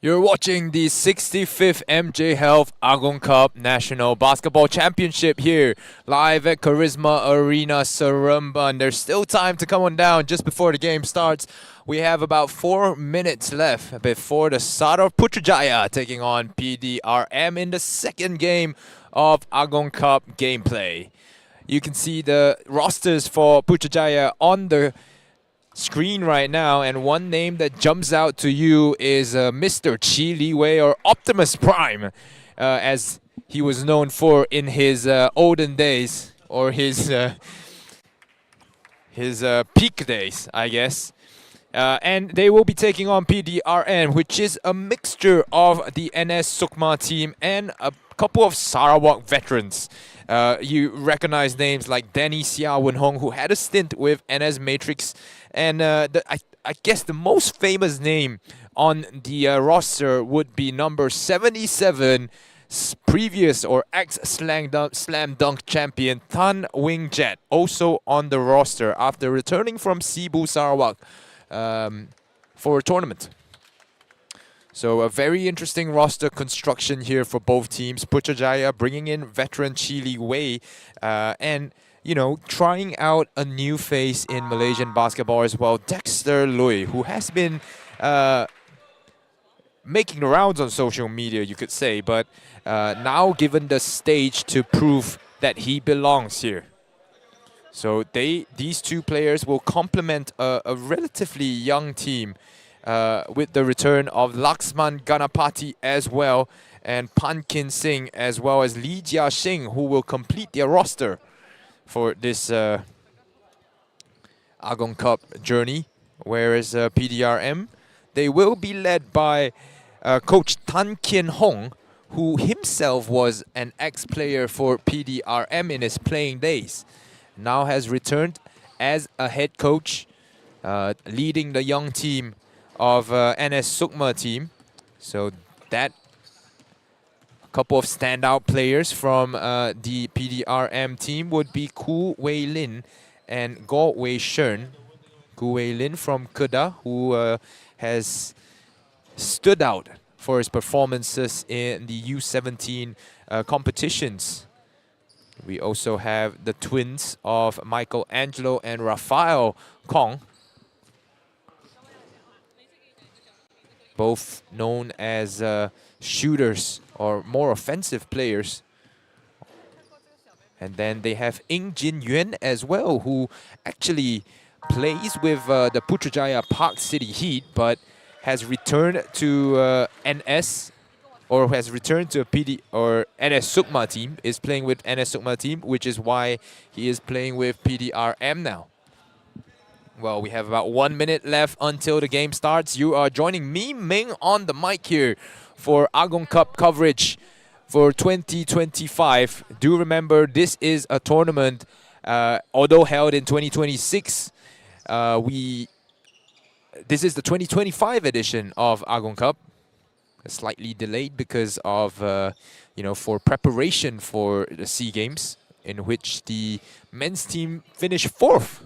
You're watching the 65th MJ Health Agong Cup National Basketball Championship here, live at Charisma Arena, Seremban. There's still time to come on down just before the game starts. We have about 4 minutes left before the start of Putrajaya taking on PDRM in the second game of Agong Cup gameplay. You can see the rosters for Putrajaya on the screen right now, and one name that jumps out to you is Mr. Chi Li Wei, or Optimus Prime, as he was known for in his olden days, or his peak days, I guess. And they will be taking on PDRM, which is a mixture of the NS Sukma team and a couple of Sarawak veterans. You recognize names like Danny Sia Wen Hong, who had a stint with NS Matrix, and I guess the most famous name on the roster would be number 77, previous or ex-Slam Dunk champion Tan Wing Jet, also on the roster after returning from Cebu, Sarawak for a tournament. So a very interesting roster construction here for both teams. Putrajaya bringing in veteran Chi Li Wei and, you know, trying out a new face in Malaysian basketball as well, Dexter Lui, who has been making the rounds on social media, you could say, but now given the stage to prove that he belongs here. So these two players will complement a relatively young team with the return of Laxman Ganapati as well, and Pan Kin Singh, as well as Lee Jia Xing, who will complete their roster for this Agong Cup journey. Whereas PDRM, they will be led by Coach Tan Kien Hong, who himself was an ex-player for PDRM in his playing days. Now has returned as a head coach, leading the young team of NS Sukma team. So that a couple of standout players from the PDRM team would be Ku Wei Lin and Go Wei Shern. Ku Wei Lin from Kedah, who has stood out for his performances in the U17 competitions. We also have the twins of Michael Angelo and Rafael Kong, both known as shooters or more offensive players. And then they have Ing Jin Yuan as well, who actually plays with the Putrajaya Park City Heat, but has returned to NS, or has returned to a PD or NS Sukma team, is playing with NS Sukma team, which is why he is playing with PDRM now. Well, we have about 1 minute left until the game starts. You are joining me, Ming, on the mic here for Agong Cup coverage for 2025. Do remember, this is a tournament, although held in 2026. This is the 2025 edition of Agong Cup. Slightly delayed because of, you know, for preparation for the SEA Games, in which the men's team finished 4th.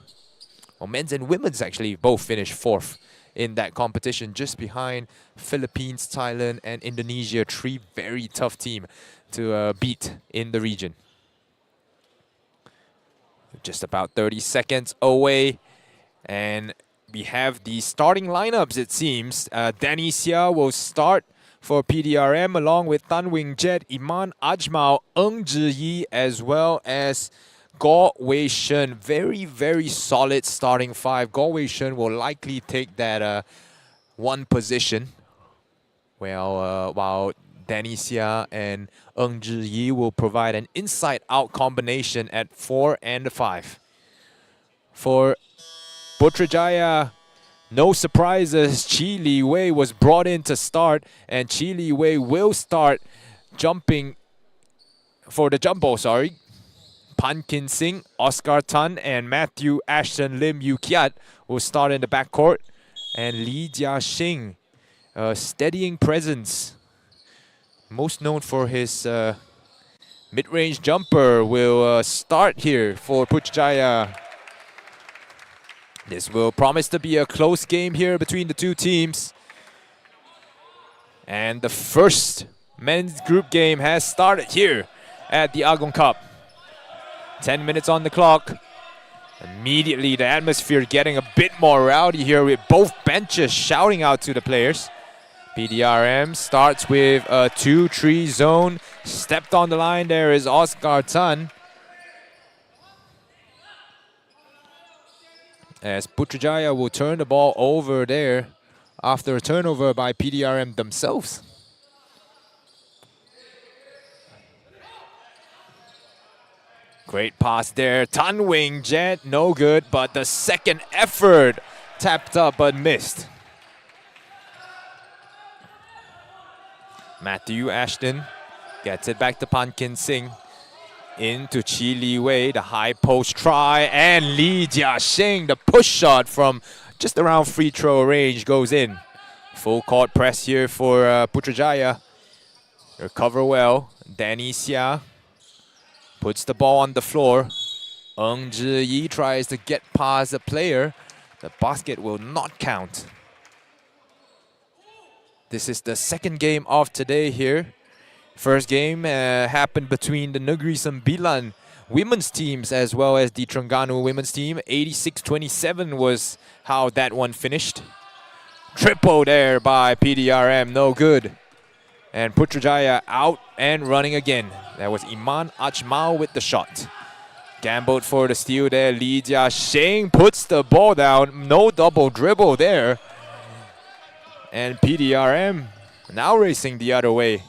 Well, men's and women's actually both finished 4th in that competition, just behind Philippines, Thailand, and Indonesia. 3 very tough teams to beat in the region. Just about 30 seconds away, and we have the starting lineups, it seems. Danny Sia will start for PDRM, along with Tan Wing Jet, Iman Ajmal, Ng Zhi Yi, as well as Go Wei Shen. Very, very solid starting 5. Go Wei Shen will likely take that 1 position, while Danny Sia and Ng Zhi Yi will provide an inside-out combination at 4 and 5. For Putrajaya, no surprises, Chi Li Wei was brought in to start, and Chi Li Wei will start jumping for the jump ball, sorry. Pan Kin Singh, Oscar Tan, and Matthew Ashton Lim Yu Kiat will start in the backcourt. And Lee Jia Xing, steadying presence, most known for his mid-range jumper, will start here for Putrajaya. This will promise to be a close game here between the two teams. And the first men's group game has started here at the Agong Cup. 10 minutes on the clock. Immediately the atmosphere getting a bit more rowdy here with both benches shouting out to the players. PDRM starts with a 2-3 zone. Stepped on the line there is Oscar Tan. As Putrajaya will turn the ball over there after a turnover by PDRM themselves. Great pass there. Tan Wing Jet, no good, but the second effort tapped up but missed. Matthew Ashton gets it back to Pankin Singh. Into Chi Li Wei, the high post try, and Lee Jia Shing, the push shot from just around free throw range goes in. Full court press here for Putrajaya. Recover well. Danny Xia puts the ball on the floor. Ng Zhiyi tries to get past the player. The basket will not count. This is the second game of today here. First game happened between the Negeri Sembilan women's teams as well as the Terengganu women's team. 86-27 was how that one finished. Triple there by PDRM, no good. And Putrajaya out and running again. That was Iman Ajmal with the shot. Gambled for the steal there. Lee Jia Sheng puts the ball down. No double dribble there. And PDRM now racing the other way.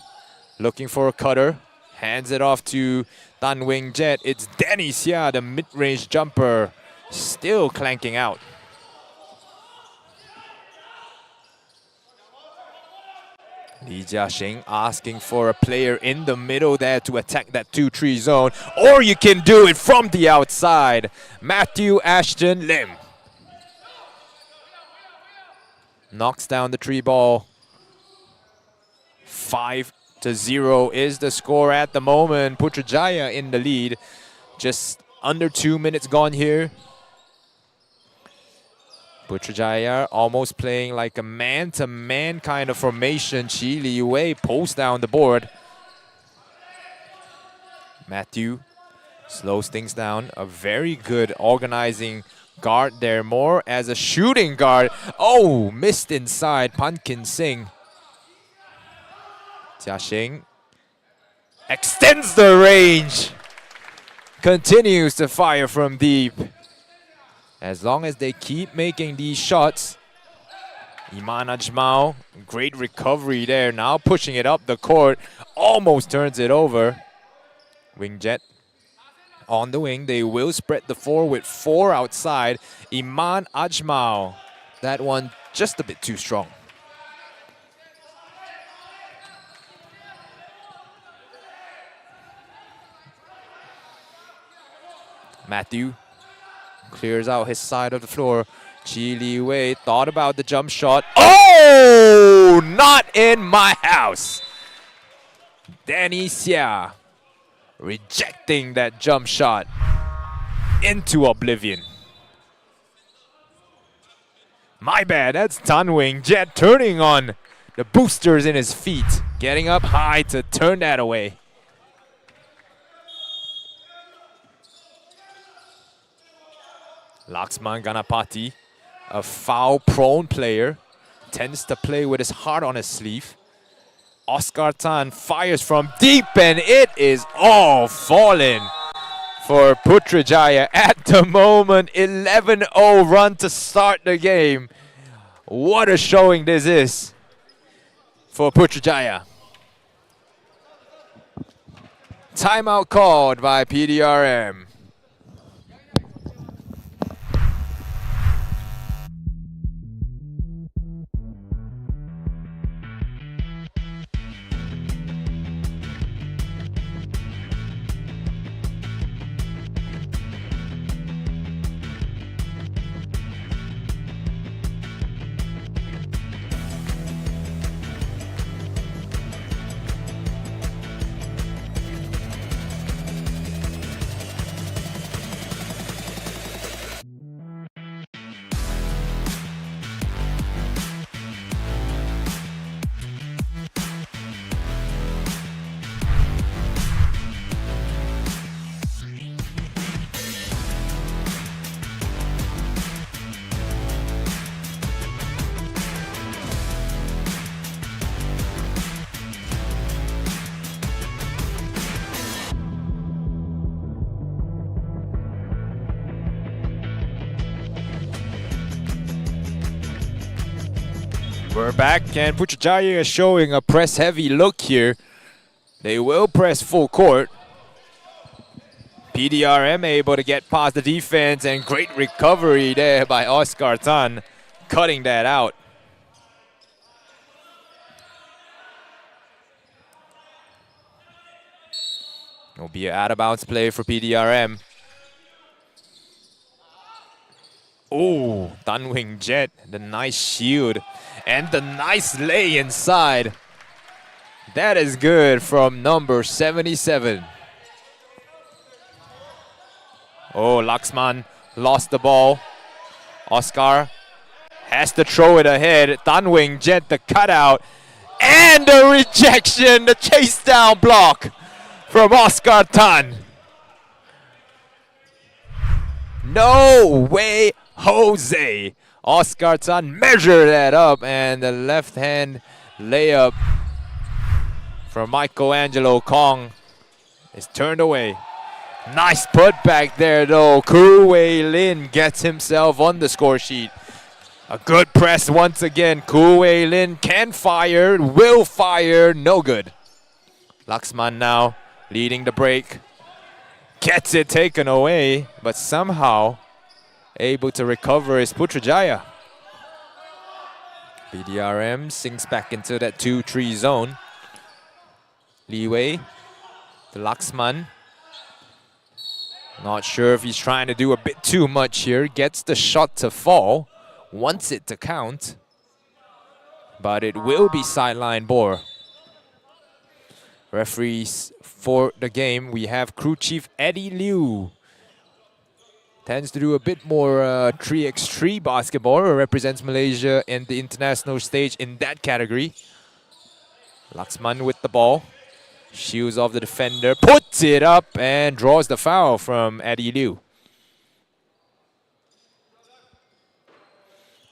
Looking for a cutter. Hands it off to Tan Wing Jet. It's Danny Xia, the mid-range jumper. Still clanking out. Lee Jia-shing asking for a player in the middle there to attack that 2-3 zone. Or you can do it from the outside. Matthew Ashton Lim knocks down the 3 ball. 5-0 is the score at the moment. Putrajaya in the lead. Just under 2 minutes gone here. Putrajaya almost playing like a man-to-man kind of formation. Chi Li Wei pulls down the board. Matthew slows things down. A very good organizing guard there. More as a shooting guard. Oh, missed inside. Pankin Singh. Jia-shing extends the range. Continues to fire from deep. As long as they keep making these shots. Iman Ajmal, great recovery there. Now pushing it up the court. Almost turns it over. Wingjet on the wing. They will spread the floor with 4 outside. Iman Ajmal. That one just a bit too strong. Matthew clears out his side of the floor. Chi Li Wei thought about the jump shot. Oh, not in my house. Danny Xia rejecting that jump shot into oblivion. My bad, that's Tan Wing Jet turning on the boosters in his feet. Getting up high to turn that away. Laxman Ganapati, a foul-prone player, tends to play with his heart on his sleeve. Oscar Tan fires from deep, and it is all falling for Putrajaya at the moment. 11-0 run to start the game. What a showing this is for Putrajaya. Timeout called by PDRM. We're back, and Putrajaya is showing a press-heavy look here. They will press full court. PDRM able to get past the defense, and great recovery there by Oscar Tan, cutting that out. It'll be an out-of-bounds play for PDRM. Oh, Tan Wing Jet, the nice shield, and the nice lay inside. That is good from number 77. Oh, Laxman lost the ball. Oscar has to throw it ahead. Tan Wing Jet, the cutout, and the rejection, the chase down block from Oscar Tan. No way, Jose. Oscar Tan measured that up, and the left hand layup from Michelangelo Kong is turned away. Nice putback there though. Koo Wei Lin gets himself on the score sheet. A good press once again. Koo Wei Lin can fire, will fire, no good. Laxman now leading the break. Gets it taken away, but somehow able to recover is Putrajaya. BDRM sinks back into that 2-3 zone. Li Wei to Laxman. Not sure if he's trying to do a bit too much here. Gets the shot to fall. Wants it to count. But it will be sideline ball. Referees for the game, we have crew chief Eddie Liu. Tends to do a bit more 3x3 basketball. Represents Malaysia in the international stage in that category. Laxman with the ball. Shields off the defender, puts it up, and draws the foul from Eddie Liu.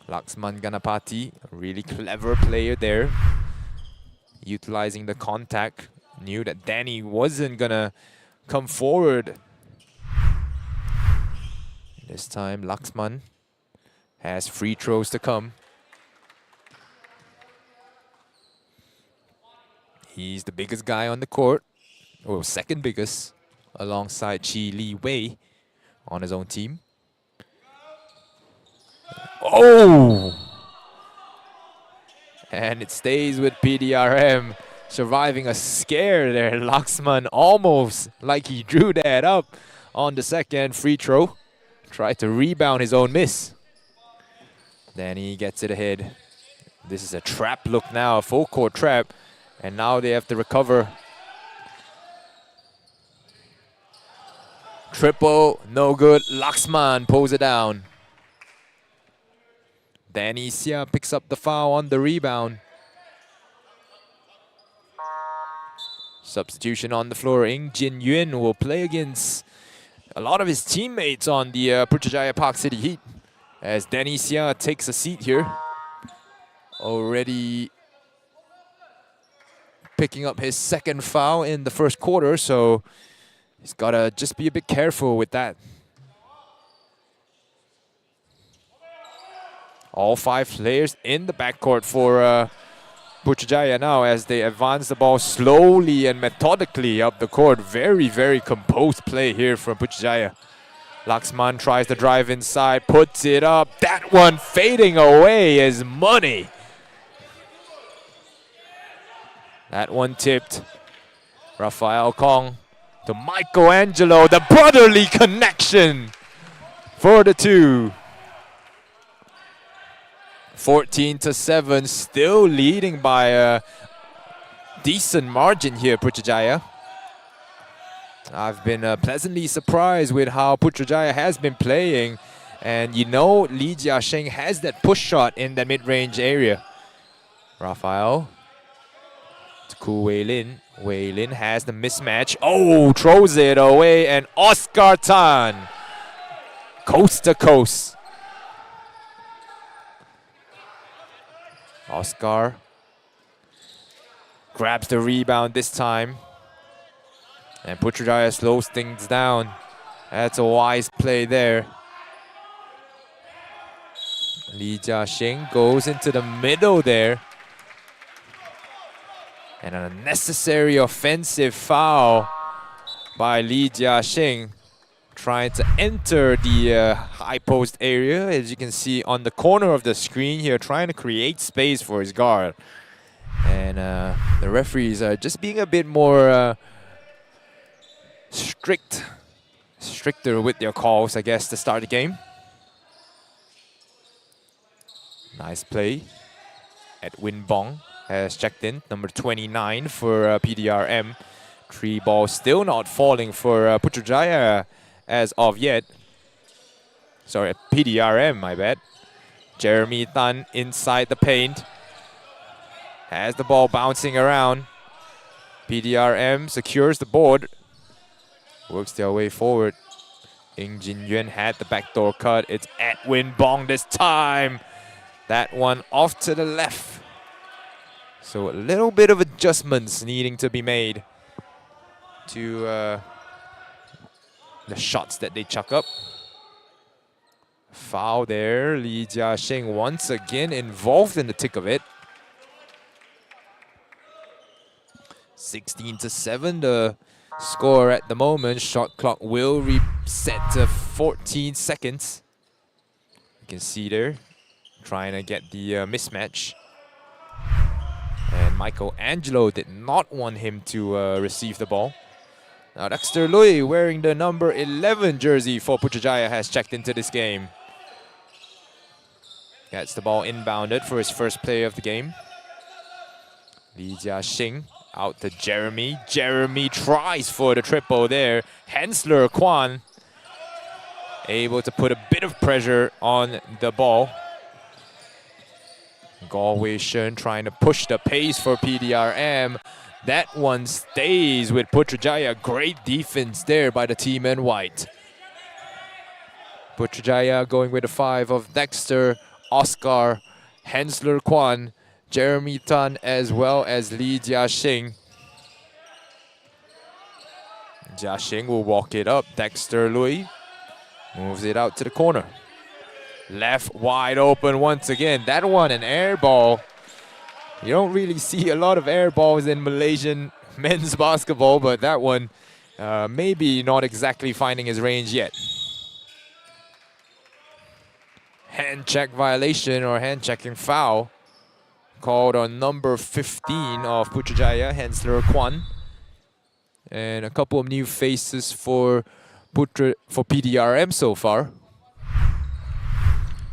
Laxman Ganapati, a really clever player there. Utilizing the contact. Knew that Danny wasn't gonna come forward. This time, Laxman has free throws to come. He's the biggest guy on the court, or second biggest, alongside Chi Li Wei on his own team. Oh! And it stays with PDRM, surviving a scare there. Laxman almost like he drew that up on the second free throw. Tried to rebound his own miss. Then he gets it ahead. This is a trap look now, a full court trap. And now they have to recover. Triple, no good. Laxman pulls it down. Danny Sia picks up the foul on the rebound. Substitution on the floor. Ng Jin Yuen will play against a lot of his teammates on the Putrajaya Park City Heat. As Danny Sia takes a seat here. Already picking up his second foul in the first quarter, so he's got to just be a bit careful with that. All 5 players in the backcourt for Putrajaya now as they advance the ball slowly and methodically up the court. Very, very composed play here from Putrajaya. Laxman tries to drive inside, puts it up. That one fading away is money. That one tipped. Rafael Kong to Michelangelo. The brotherly connection for the two. 14-7, still leading by a decent margin here, Putrajaya. I've been pleasantly surprised with how Putrajaya has been playing. And you know Lee Jiasheng has that push shot in the mid-range area. Rafael. Koo Wei Lin. Wei Lin has the mismatch. Oh, throws it away, and Oscar Tan. Coast to coast. Oscar grabs the rebound this time. And Putrajaya slows things down. That's a wise play there. Li Jiaxing goes into the middle there. And an unnecessary offensive foul by Li Jiaxing, trying to enter the high post area, as you can see on the corner of the screen here, trying to create space for his guard. And the referees are just being a bit more stricter with their calls, I guess, to start the game. Nice play. Edwin Bong has checked in, number 29 for PDRM. 3 balls still not falling for Putrajaya as of yet. Sorry, PDRM, my bad. Jeremy Tan inside the paint. Has the ball bouncing around. PDRM secures the board. Works their way forward. Ing Jin Yuan had the backdoor cut. It's Edwin Bong this time. That one off to the left. So a little bit of adjustments needing to be made to the shots that they chuck up. Foul there. Li Jiaxing once again involved in the thick of it. 16-7 the score at the moment. Shot clock will reset to 14 seconds. You can see there, trying to get the mismatch. And Michelangelo did not want him to receive the ball. Now Dexter Lui, wearing the number 11 jersey for Putrajaya, has checked into this game. Gets the ball inbounded for his first play of the game. Li Jiaxing out to Jeremy. Jeremy tries for the triple there. Hensler Kwan able to put a bit of pressure on the ball. Galway Shen trying to push the pace for PDRM. That one stays with Putrajaya. Great defense there by the team in white. Putrajaya going with a 5 of Dexter, Oscar, Hensler Kwan, Jeremy Tan, as well as Li Jiaxing. Jiaxing will walk it up. Dexter Lui moves it out to the corner. Left wide open once again. That one an air ball. You don't really see a lot of air balls in Malaysian men's basketball, but that one maybe not exactly finding his range yet. Hand check violation or hand checking foul called on number 15 of Putrajaya, Hensler Kwan. And a couple of new faces for PDRM so far.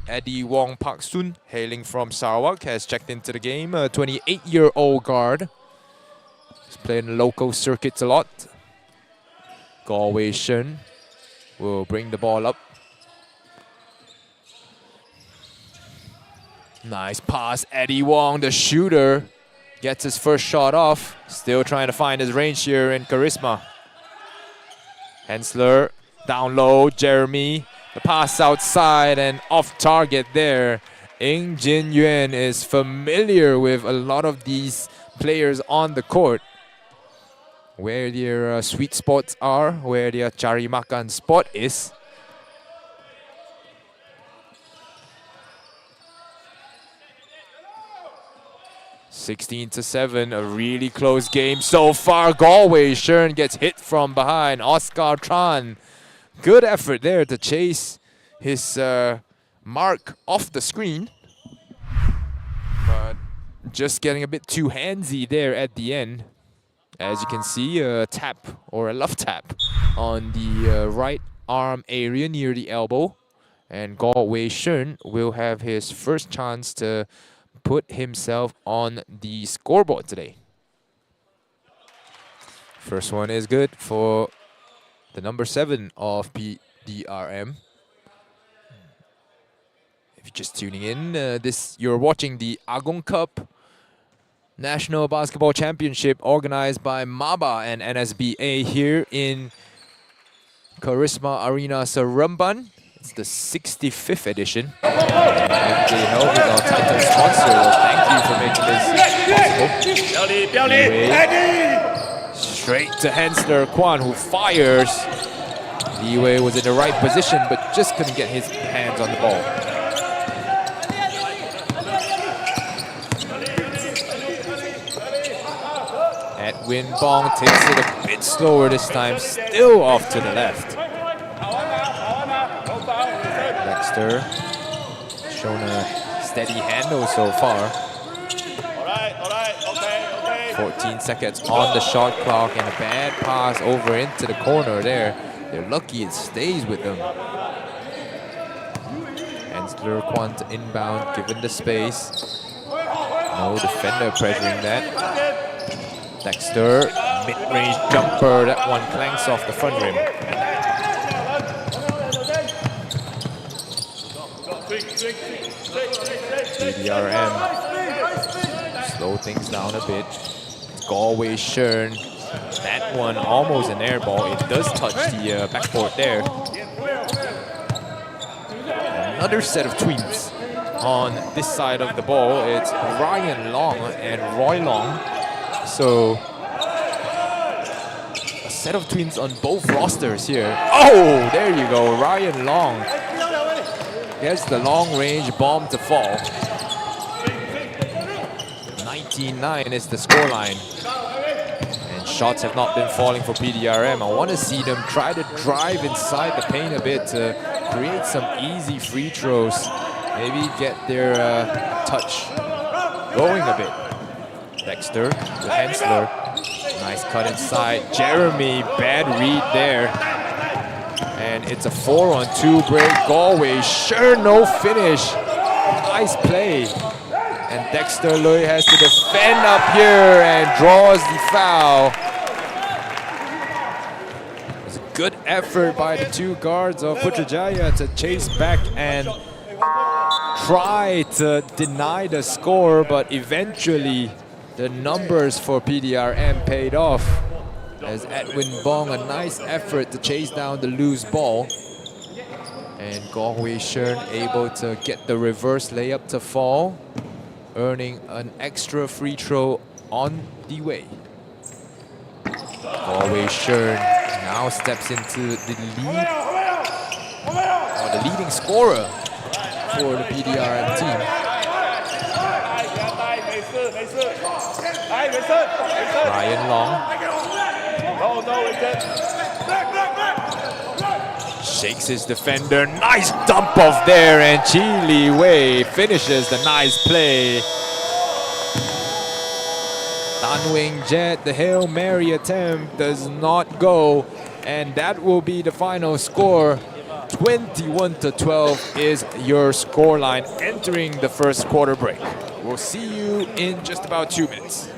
Eddie Wong Park Soon, hailing from Sarawak, has checked into the game. A 28-year-old guard. He's playing local circuits a lot. Galway Shen will bring the ball up. Nice pass. Eddie Wong, the shooter, gets his first shot off. Still trying to find his range here in Charisma. Hensler, down low, Jeremy. The pass outside and off target there. Ing Jin Yuan is familiar with a lot of these players on the court. Where their sweet spots are, where their cari makan spot is. (16-7), a really close game so far. Galway Shen gets hit from behind. Oscar Tran. Good effort there to chase his mark off the screen. But just getting a bit too handsy there at the end. As you can see, a tap or a love tap on the right arm area near the elbow. And Galway Shen will have his first chance to put himself on the scoreboard today. First one is good for the number 7 of PDRM. If you're just tuning in, you're watching the Agong Cup National Basketball Championship organized by MABA and NSBA here in Charisma Arena Seremban. It's the 65th edition. And they help with our title sponsor. Thank you for making this possible. Anyway, straight to Hensler Kwan, who fires. Liwei was in the right position, but just couldn't get his hands on the ball. Edwin Bong takes it a bit slower this time, still off to the left. Dexter shown a steady handle so far. 14 seconds on the shot clock and a bad pass over into the corner there. They're lucky it stays with them. Hensler Quant inbound, given the space. No defender pressuring that. Dexter, mid-range jumper. That one clanks off the front rim. BDRM slow things down a bit. Galway Shern. That one almost an air ball. It does touch the backboard there. Another set of tweens on this side of the ball. It's Ryan Long and Roy Long. So a set of tweens on both rosters here. Oh, there you go. Ryan Long gets the long range bomb to fall. 19-9 is the scoreline. And shots have not been falling for PDRM. I want to see them try to drive inside the paint a bit to create some easy free throws. Maybe get their touch going a bit. Dexter to Hensler. Nice cut inside. Jeremy, bad read there. And it's a 4-on-2 break. Galway, sure no finish. Nice play. And Dexter Lui has to defend up here and draws the foul. It was a good effort by the two guards of Putrajaya to chase back and try to deny the score, but eventually the numbers for PDRM paid off as Edwin Bong, a nice effort to chase down the loose ball. And Galway Shern able to get the reverse layup to fall, earning an extra free throw on the way. Galway Shern now steps into the lead, or the leading scorer for the PDRM team. Ryan Long shakes his defender. Nice dump off there, and Chi Li Wei finishes the nice play. Tan Wing Jet, the Hail Mary attempt does not go, and that will be the final score. 21-12 is your scoreline entering the first quarter break. We'll see you in just about 2 minutes.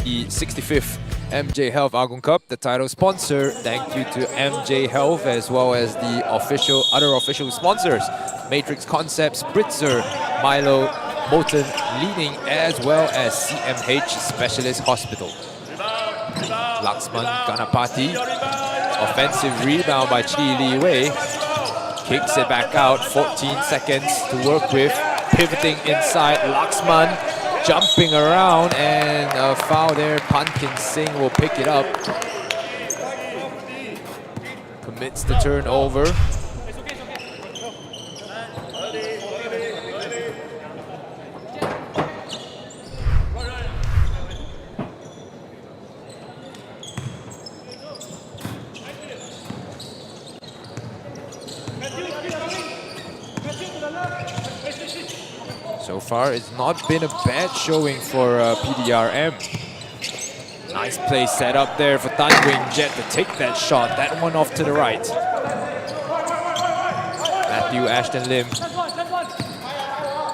the 65th MJ Health Agong Cup, the title sponsor. Thank you to MJ Health as well as the other official sponsors, Matrix Concepts, Spritzer, Milo, Molten Leading, as well as CMH Specialist Hospital. Laxman Ganapati, offensive rebound by Chi Li Wei. Kicks it back out, 14 seconds to work with. Pivoting inside, Laxman jumping around, and a foul there. Pankin Singh will pick it up. Commits the turnover. So far, it's not been a bad showing for PDRM. Nice play set up there for Tan Wing Jet to take that shot. That one off to the right. Matthew Ashton Lim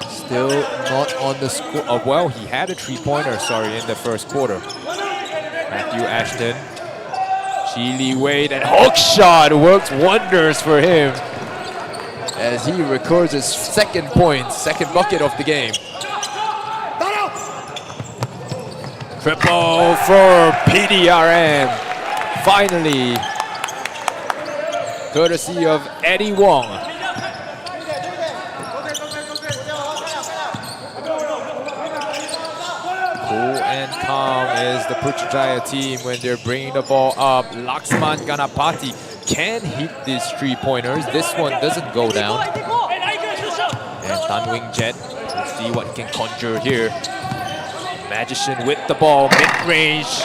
still not on the score. Oh, well, he had a three-pointer, sorry, in the first quarter. Matthew Ashton. Chi Li Wei, that hook shot works wonders for him as he records his second bucket of the game. Triple for PDRM. Finally, courtesy of Eddie Wong. Cool and calm is the Putrajaya team when they're bringing the ball up. Laxman Ganapati can hit these three-pointers. This one doesn't go down. And Tan Wing Jet, we'll see what he can conjure here. Magician with the ball, mid-range.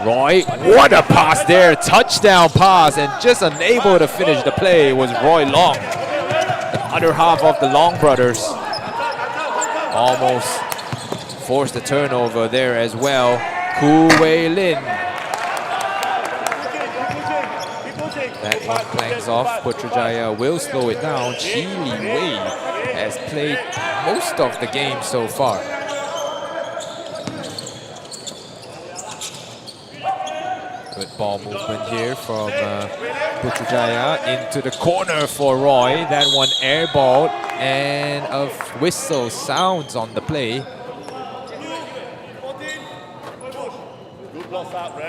Roy, what a pass there. Touchdown pass, and just unable to finish the play was Roy Long. The other half of the Long brothers almost forced the turnover there as well. Ku Wei Lin. That one clanks off. Putrajaya will slow it down. Chi Li Wei has played most of the game so far. Good ball movement here from Putrajaya into the corner for Roy. That one airballed, and a whistle sounds on the play.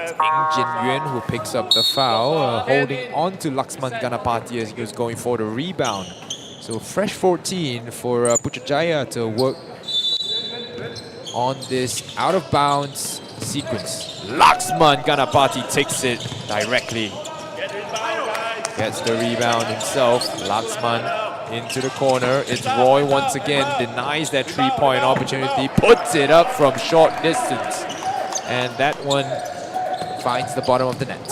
Ing Jin Yuan who picks up the foul, holding on to Laxman Ganapati as he was going for the rebound. So fresh 14 for Putrajaya to work on this out of bounds sequence. Laxman Ganapati takes it directly. Gets the rebound himself. Laxman into the corner. It's Roy once again, denies that three-point opportunity, puts it up from short distance. And that one finds the bottom of the net.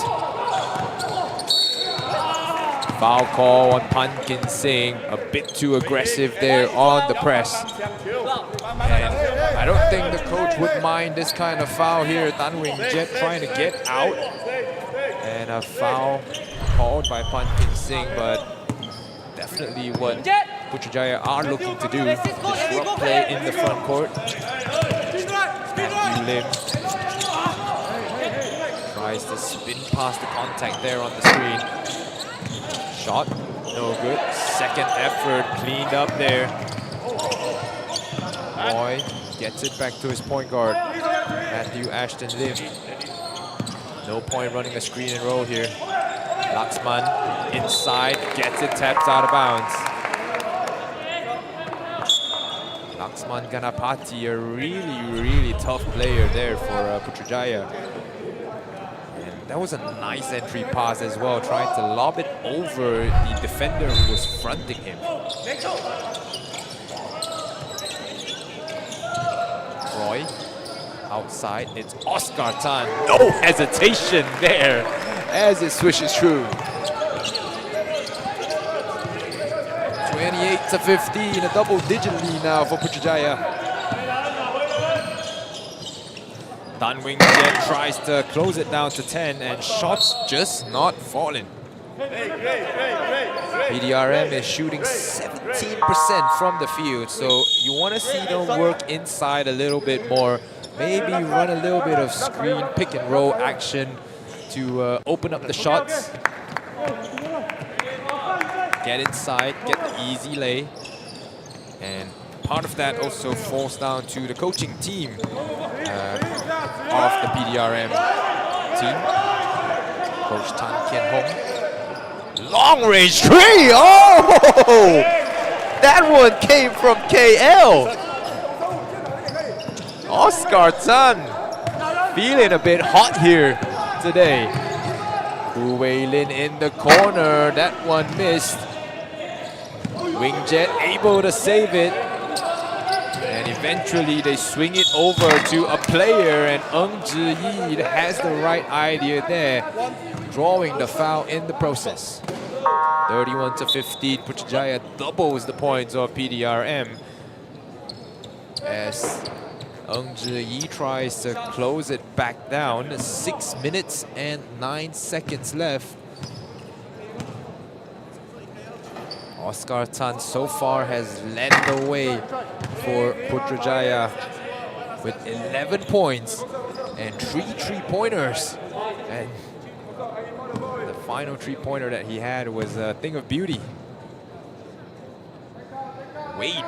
Foul call on Pankin Singh, a bit too aggressive there on the press. And I don't think the coach would mind this kind of foul here. Tan Wing Jet trying to get out. And a foul called by Pankin Singh, but definitely what Putrajaya are looking to do. Disrupt play in the front court. Matthew Lim tries to spin past the contact there on the screen. Shot, no good. Second effort, cleaned up there. Roy gets it back to his point guard, Matthew Ashton Lim. No point running a screen and roll here. Laxman inside, gets it, taps out of bounds. Laxman Ganapati, a really tough player there for Putrajaya. That was a nice entry pass as well, trying to lob it over the defender who was fronting him. Roy, outside, it's Oscar Tan. No hesitation there as it swishes through. 28-15, a double-digit lead now for Putrajaya. Tan Wing Jet tries to close it down to 10, and shots just not falling. PDRM is shooting 17% from the field, so you want to see them work inside a little bit more. Maybe run a little bit of screen pick and roll action to open up the shots. Get inside, get the easy lay. And part of that also falls down to the coaching team of the PDRM team. Coach Tan Kian Hong. Long range three! Oh! That one came from KL. Oscar Tan feeling a bit hot here today. Gu Weilin in the corner. That one missed. Wingjet able to save it. And eventually they swing it over to a player, and Ng Zhiyi has the right idea there, drawing the foul in the process. 31-15, Putrajaya doubles the points of PDRM as Ng Zhiyi tries to close it back down. 6 minutes and 9 seconds left. Oscar Tan so far has led the way for Putrajaya with 11 points and 3 3-pointers. And the final 3-pointer that he had was a thing of beauty. Way deep.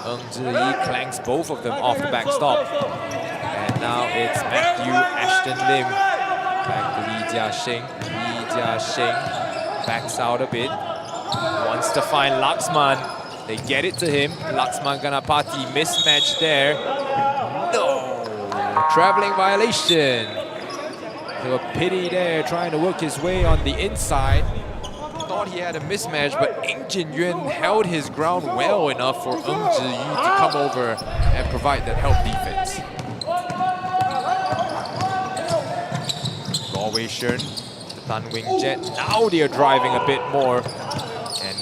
Ng Zhiyi clanks both of them off the backstop. And now it's Matthew Ashton Lim. Back to Lee Jia-sheng. Lee Jia-sheng backs out a bit. Wants to find Laxman. They get it to him. Laxman Ganapati mismatch there. No! Traveling violation. So a pity there, trying to work his way on the inside. Thought he had a mismatch, but Ng Jin Yuan held his ground well enough for Ng Zhiyi to come over and provide that help defense. Galway Shern, the Tan Wingjet. Now they're driving a bit more. And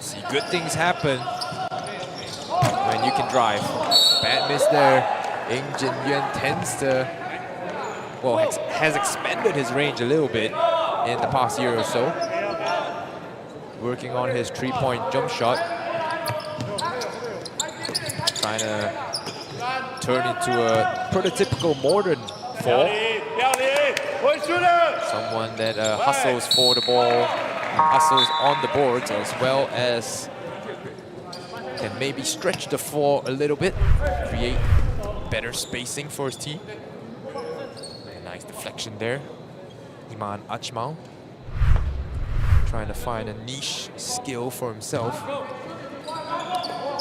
see good things happen when you can drive. Bad miss there. Ng Jin Yuan tends to, well, has expanded his range a little bit in the past year or so. Working on his 3-point jump shot. Trying to turn into a prototypical modern 4. Someone that hustles for the ball, hustles on the boards, as well as can maybe stretch the floor a little bit, create better spacing for his team. A nice deflection there. Iman Achmal trying to find a niche skill for himself.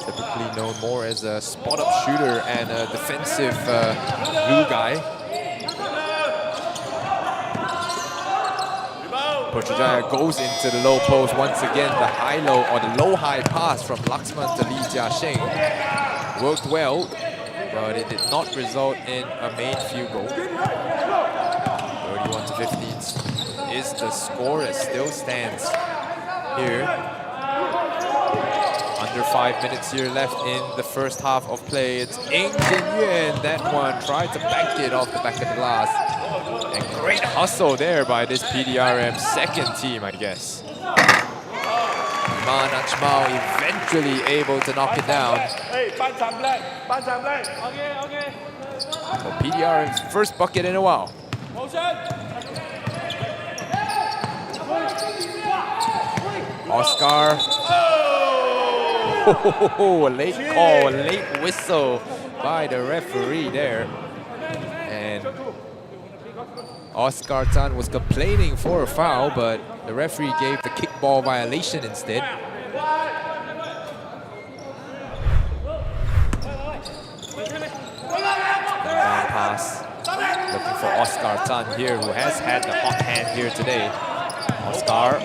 Typically known more as a spot-up shooter and a defensive glue guy. Putrajaya goes into the low post once again. The high-low or the low-high pass from Laxman to Lee Jia-sheng worked well, but it did not result in a main field goal. 31-15 is the score. It still stands here. Under 5 minutes here left in the first half of play. It's Ng Jin Yuan. That one tried to bank it off the back of the glass. And great hustle there by this PDRM second team, I guess. Iman Achmal eventually able to knock it down. Well, PDRM's first bucket in a while. Oscar. Oh, a late call, a late whistle by the referee there. And Oscar Tan was complaining for a foul, but the referee gave the kickball violation instead. Down pass. Looking for Oscar Tan here, who has had the hot hand here today. Oscar.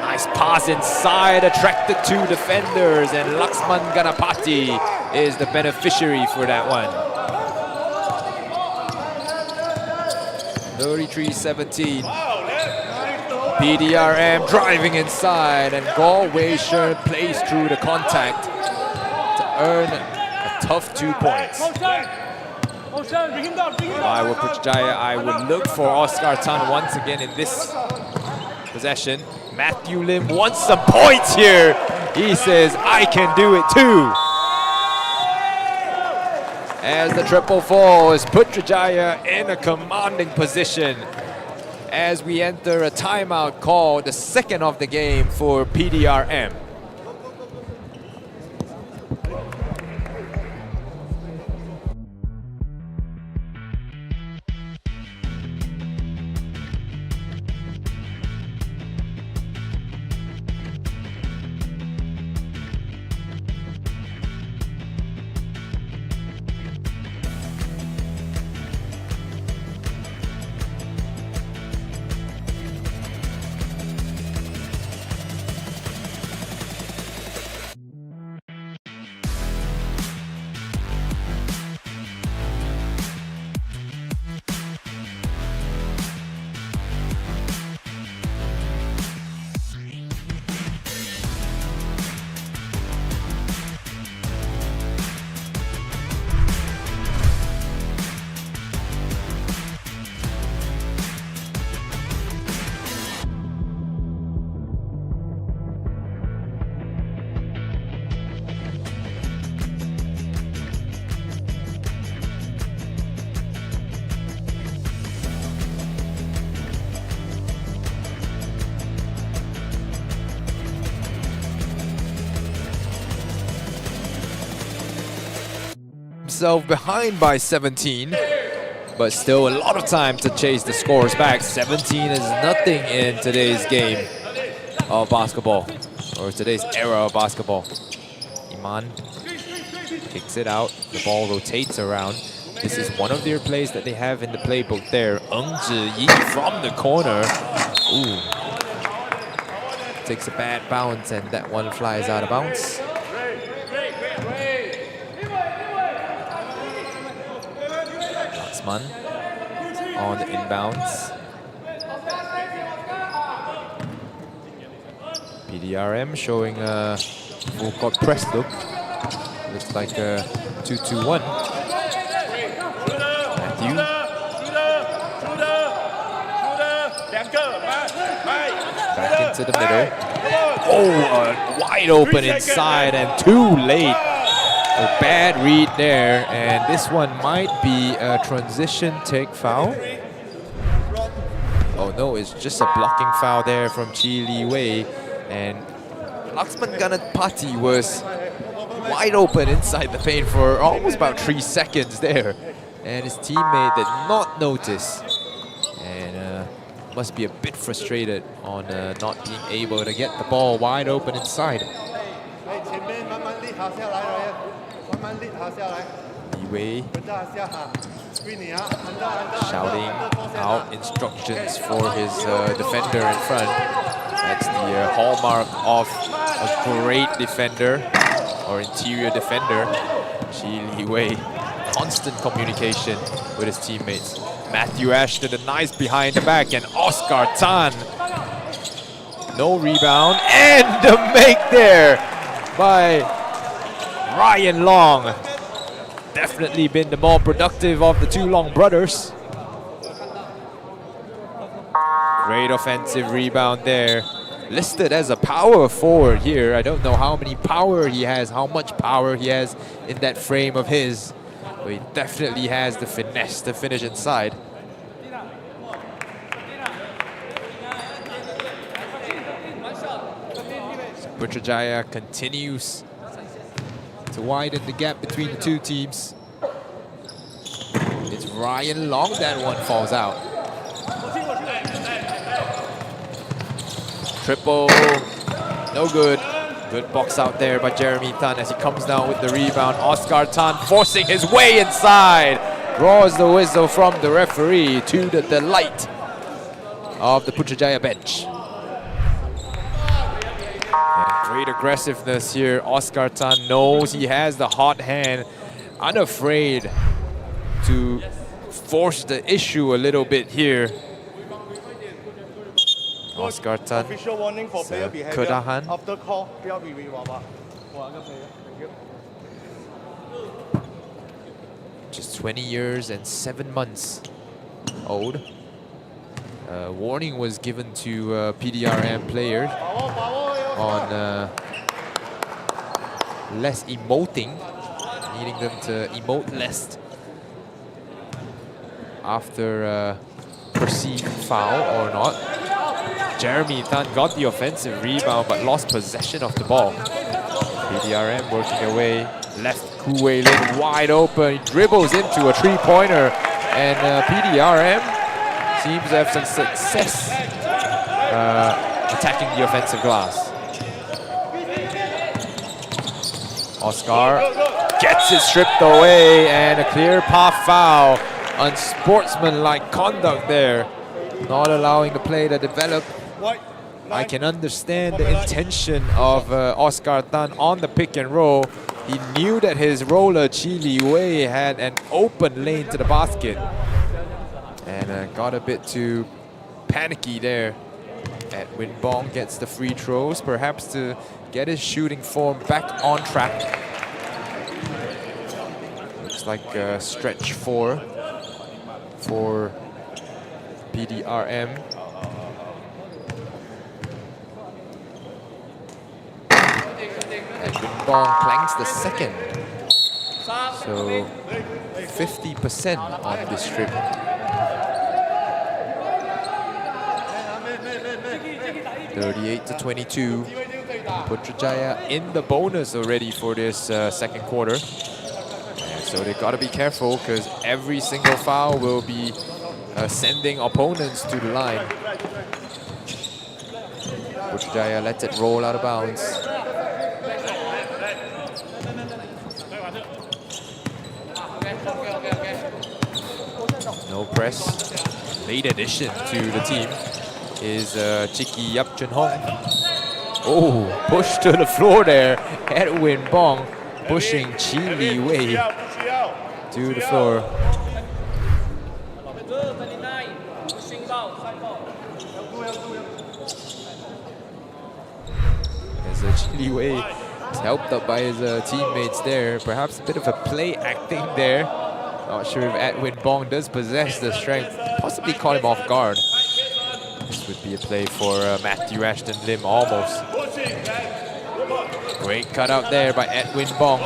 Nice pass inside, attracted two defenders, and Laxman Ganapati is the beneficiary for that one. 33-17. PDRM driving inside, and Galway Shern plays through the contact to earn a tough 2 points. If I were Putrajaya, I would look for Oscar Tan once again in this possession. Matthew Lim wants some points here. He says, I can do it too. As the triple falls, Putrajaya in a commanding position as we enter a timeout call, the second of the game for PDRM. Himself behind by 17, but still a lot of time to chase the scores back. 17 is nothing in today's game of basketball, or today's era of basketball. Iman kicks it out, the ball rotates around. This is one of their plays that they have in the playbook there. Ng Zhiyi from the corner. Ooh. Takes a bad bounce and that one flies out of bounds. On the inbounds. PDRM showing a full court press look. Looks like a 2-2-1. Matthew. Back into the middle. Oh, wide open inside and too late. A bad read there, and this one might be a transition take foul. Oh no, it's just a blocking foul there from Chi Li Wei, and Laxman Ganapati was wide open inside the paint for almost about 3 seconds there, and his teammate did not notice, and must be a bit frustrated on not being able to get the ball wide open inside. Wei shouting out instructions for his defender in front. That's the hallmark of a great defender or interior defender. Chi Li Wei, constant communication with his teammates. Matthew Ashton, a nice behind the back, and Oscar Tan. No rebound, and the make there by Ryan Long. Definitely been the more productive of the two Long brothers. Great offensive rebound there. Listed as a power forward here. I don't know how many power he has, how much power he has in that frame of his. But he definitely has the finesse to finish inside. Putrajaya continues to widen the gap between the two teams. It's Ryan Long, that one falls out. Triple, no good. Good box out there by Jeremy Tan as he comes down with the rebound. Oscar Tan forcing his way inside. Draws the whistle from the referee to the delight of the Putrajaya bench. Great aggressiveness here. Oscar Tan knows he has the hot hand, unafraid to force the issue a little bit here. Oscar Tan, Kedahan. just 20 years and 7 months old. Warning was given to PDRM players on less emoting, needing them to emote less after perceived foul or not. Jeremy Tan got the offensive rebound but lost possession of the ball. PDRM working away, left Ku Wei Lin wide open, he dribbles into a three-pointer, and PDRM seems to have some success attacking the offensive glass. Oscar gets it stripped away, and a clear path foul. Unsportsmanlike conduct there, not allowing the play to develop. I can understand the intention of Oscar Tan on the pick and roll. He knew that his roller Chi Li Wei had an open lane to the basket, and got a bit too panicky there. Edwin Bong gets the free throws, perhaps to get his shooting form back on track. Looks like stretch 4 for PDRM. Edwin Bong planks the second. So 50% on this trip. 38-22. Putrajaya in the bonus already for this second quarter. So they gotta be careful because every single foul will be sending opponents to the line. Putrajaya lets it roll out of bounds. No press. Late addition to the team is Chiki Yap Chun Hong. Oh, push to the floor there. Edwin Bong pushing Chi Li Wei to the floor. As Chi Li Wei is helped up by his teammates there. Perhaps a bit of a play acting there. Not sure if Edwin Bong does possess the strength. Possibly caught him off guard. This would be a play for Matthew Ashton Lim almost. Great cutout there by Edwin Bong.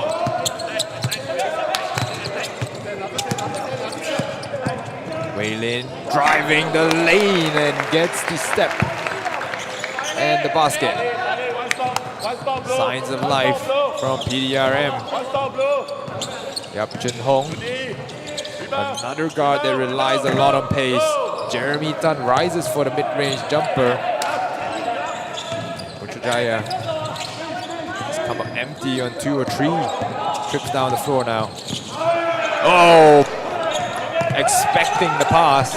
Wei Lin driving the lane and gets the step and the basket. Signs of life from PDRM. Yap Chun Hong, another guard that relies a lot on pace. Jeremy Tan rises for the mid-range jumper. Putrajaya has come up empty on 2 or 3. Trips down the floor now. Oh, expecting the pass,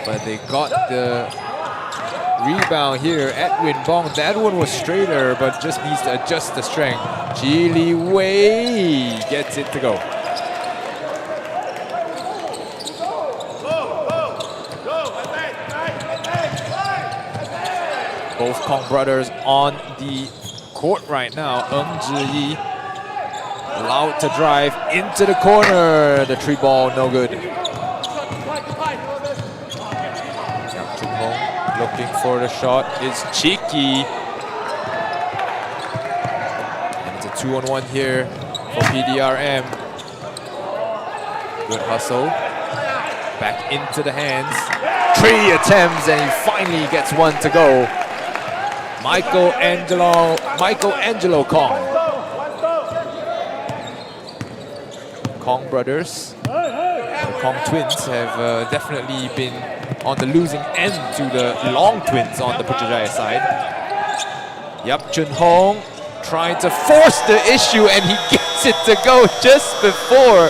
but they got the rebound here. Edwin Bong, that one was straighter, but just needs to adjust the strength. Chi Li Wei gets it to go. Both Kong brothers on the court right now. Zhi allowed to drive into the corner. The 3 ball, no good. Yap Chun Hong looking for the shot. It's cheeky. And it's a 2-on-1 here for PDRM. Good hustle. Back into the hands. 3 attempts and he finally gets one to go. Michelangelo Kong. Kong brothers, the Kong twins have definitely been on the losing end to the Long twins on the Putrajaya side. Yap Chun Hong trying to force the issue and he gets it to go just before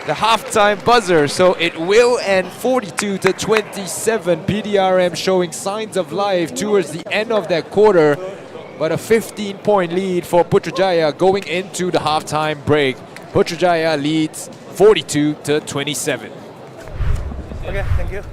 the halftime buzzer, so it will end 42-27. PDRM showing signs of life towards the end of that quarter, but a 15-point lead for Putrajaya going into the halftime break. Putrajaya leads 42-27. Okay, thank you.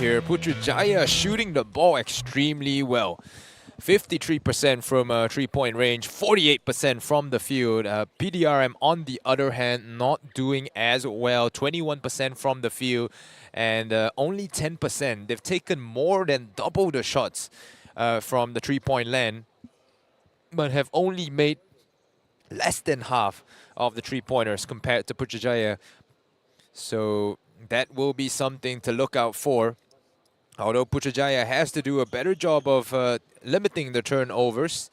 here. Putrajaya shooting the ball extremely well. 53% from three-point range, 48% from the field. PDRM, on the other hand, not doing as well. 21% from the field and only 10%. They've taken more than double the shots from the three-point land, but have only made less than half of the three-pointers compared to Putrajaya. So that will be something to look out for. Although Putrajaya has to do a better job of limiting the turnovers.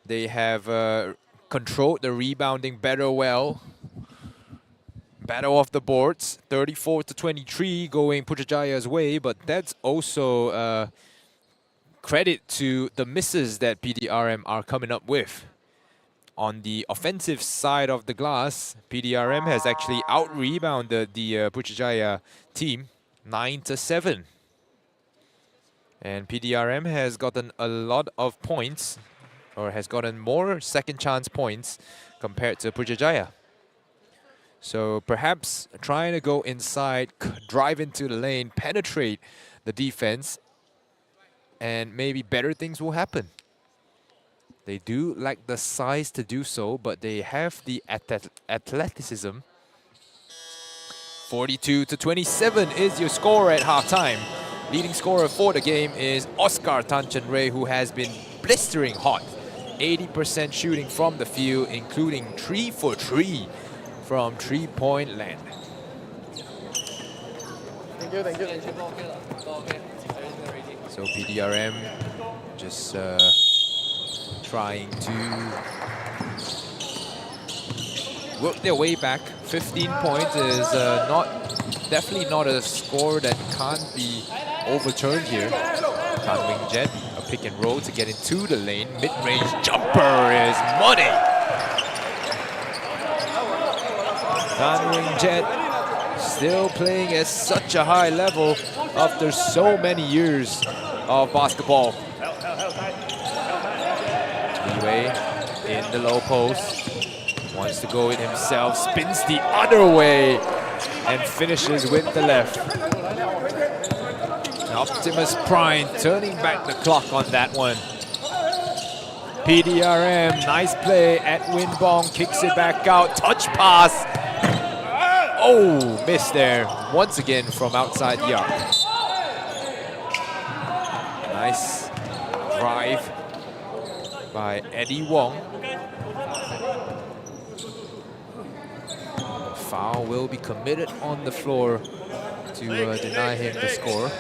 They have controlled the rebounding better off the boards, 34-23 going Putrajaya's way, but that's also credit to the misses that PDRM are coming up with. On the offensive side of the glass, PDRM has actually out-rebounded the Putrajaya team 9-7. And PDRM has gotten a lot of points, or has gotten more second chance points compared to Putrajaya. So perhaps trying to go inside, drive into the lane, penetrate the defense, and maybe better things will happen. They do lack the size to do so, but they have the athleticism. 42-27 is your score at halftime. Leading scorer for the game is Oscar Tan Chen Rui, who has been blistering hot. 80% shooting from the field, including 3 for 3 from three-point land. Thank you, thank you. So PDRM just trying to work their way back. 15 points is definitely not a score that can't be overturned here. Tan Wing Jet, a pick and roll to get into the lane. Mid-range jumper is money. Tan Wing Jet still playing at such a high level after so many years of basketball. Leeway in the low post. Wants to go in himself, spins the other way and finishes with the left. Optimus Prime turning back the clock on that one. PDRM, nice play. Edwin Bong kicks it back out. Touch pass. Oh, missed there. Once again from outside the arc. Nice drive by Eddie Wong. Foul will be committed on the floor to deny him the score.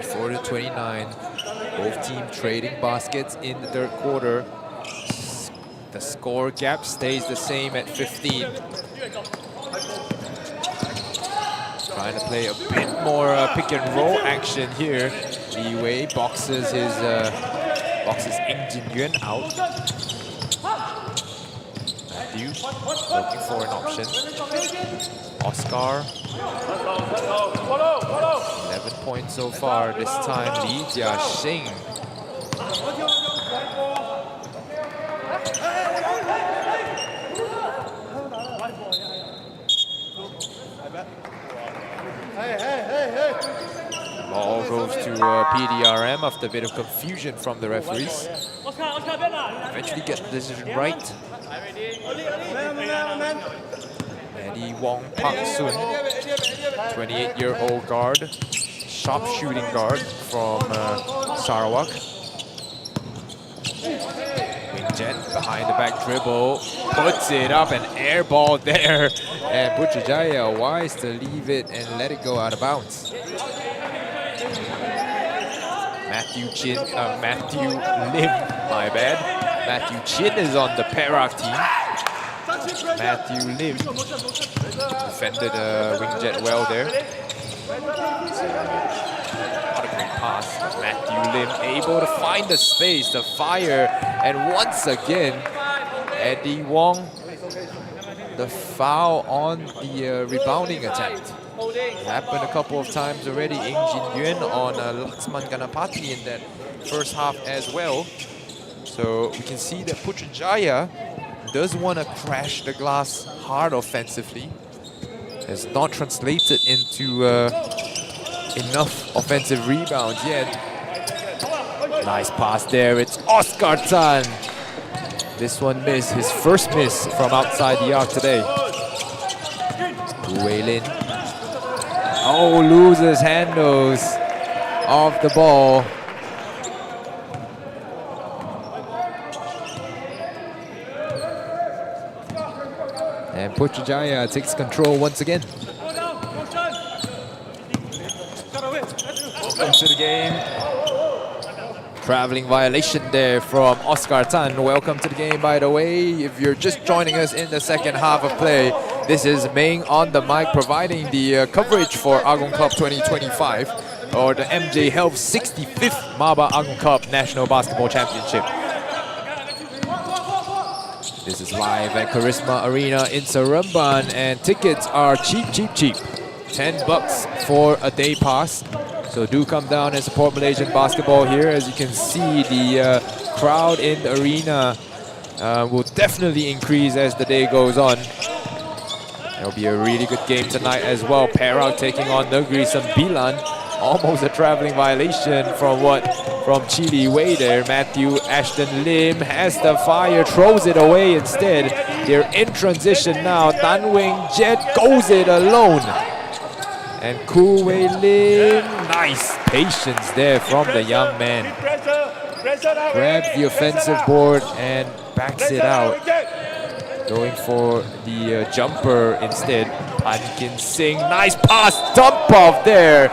44-29. Both teams trading baskets in the third quarter. The score gap stays the same at 15. Trying to play a bit more pick and roll action here. Leeway boxes Ing Jin Yuan out. Matthew looking for an option. Oscar. 11 points so far. This time Li Jiaxing. Ball goes to PDRM after a bit of confusion from the referees. Eventually get the decision right. Eddie Wong Park Soon, 28-year-old guard, sharp shooting guard from Sarawak. Wing Jet behind the back dribble, puts it up, an air ball there, and Putrajaya wise to leave it and let it go out of bounds. Matthew Lim, my bad. Matthew Chin is on the Perak team. Matthew Lim defended Wing Jet well there. What a great pass. Matthew Lim able to find the space to fire. And once again, Eddie Wong, the foul on the rebounding attempt. It happened a couple of times already. Ing Jin Yuan on Laxman Ganapati in that first half as well. So we can see that Putrajaya does want to crash the glass hard offensively. has not translated into enough offensive rebounds yet. Nice pass there, it's Oscar Tan. This one missed, his first miss from outside the arc today. Wei Lin. Oh, loses handles of the ball. And Putrajaya takes control once again. Welcome to the game. Traveling violation there from Oscar Tan. Welcome to the game, by the way. If you're just joining us in the second half of play, this is Meng on the mic providing the coverage for Agong Club 2025, or the MJ Health 65th MABA Agong Cup National Basketball Championship. This is live at Charisma Arena in Seremban, and tickets are cheap. $10 for a day pass. So do come down and support Malaysian basketball here. As you can see, the crowd in the arena will definitely increase as the day goes on. It'll be a really good game tonight as well. Perak taking on Negeri Sembilan. Almost a traveling violation from Chili Wei there. Matthew Ashton Lim has the fire, throws it away instead. They're in transition now. Tan Wing Jet goes it alone. And Ku Wei Lim, nice patience there from the young man. Grabs the offensive board and backs it out. Going for the jumper instead. Pan Singh, nice pass, dump off there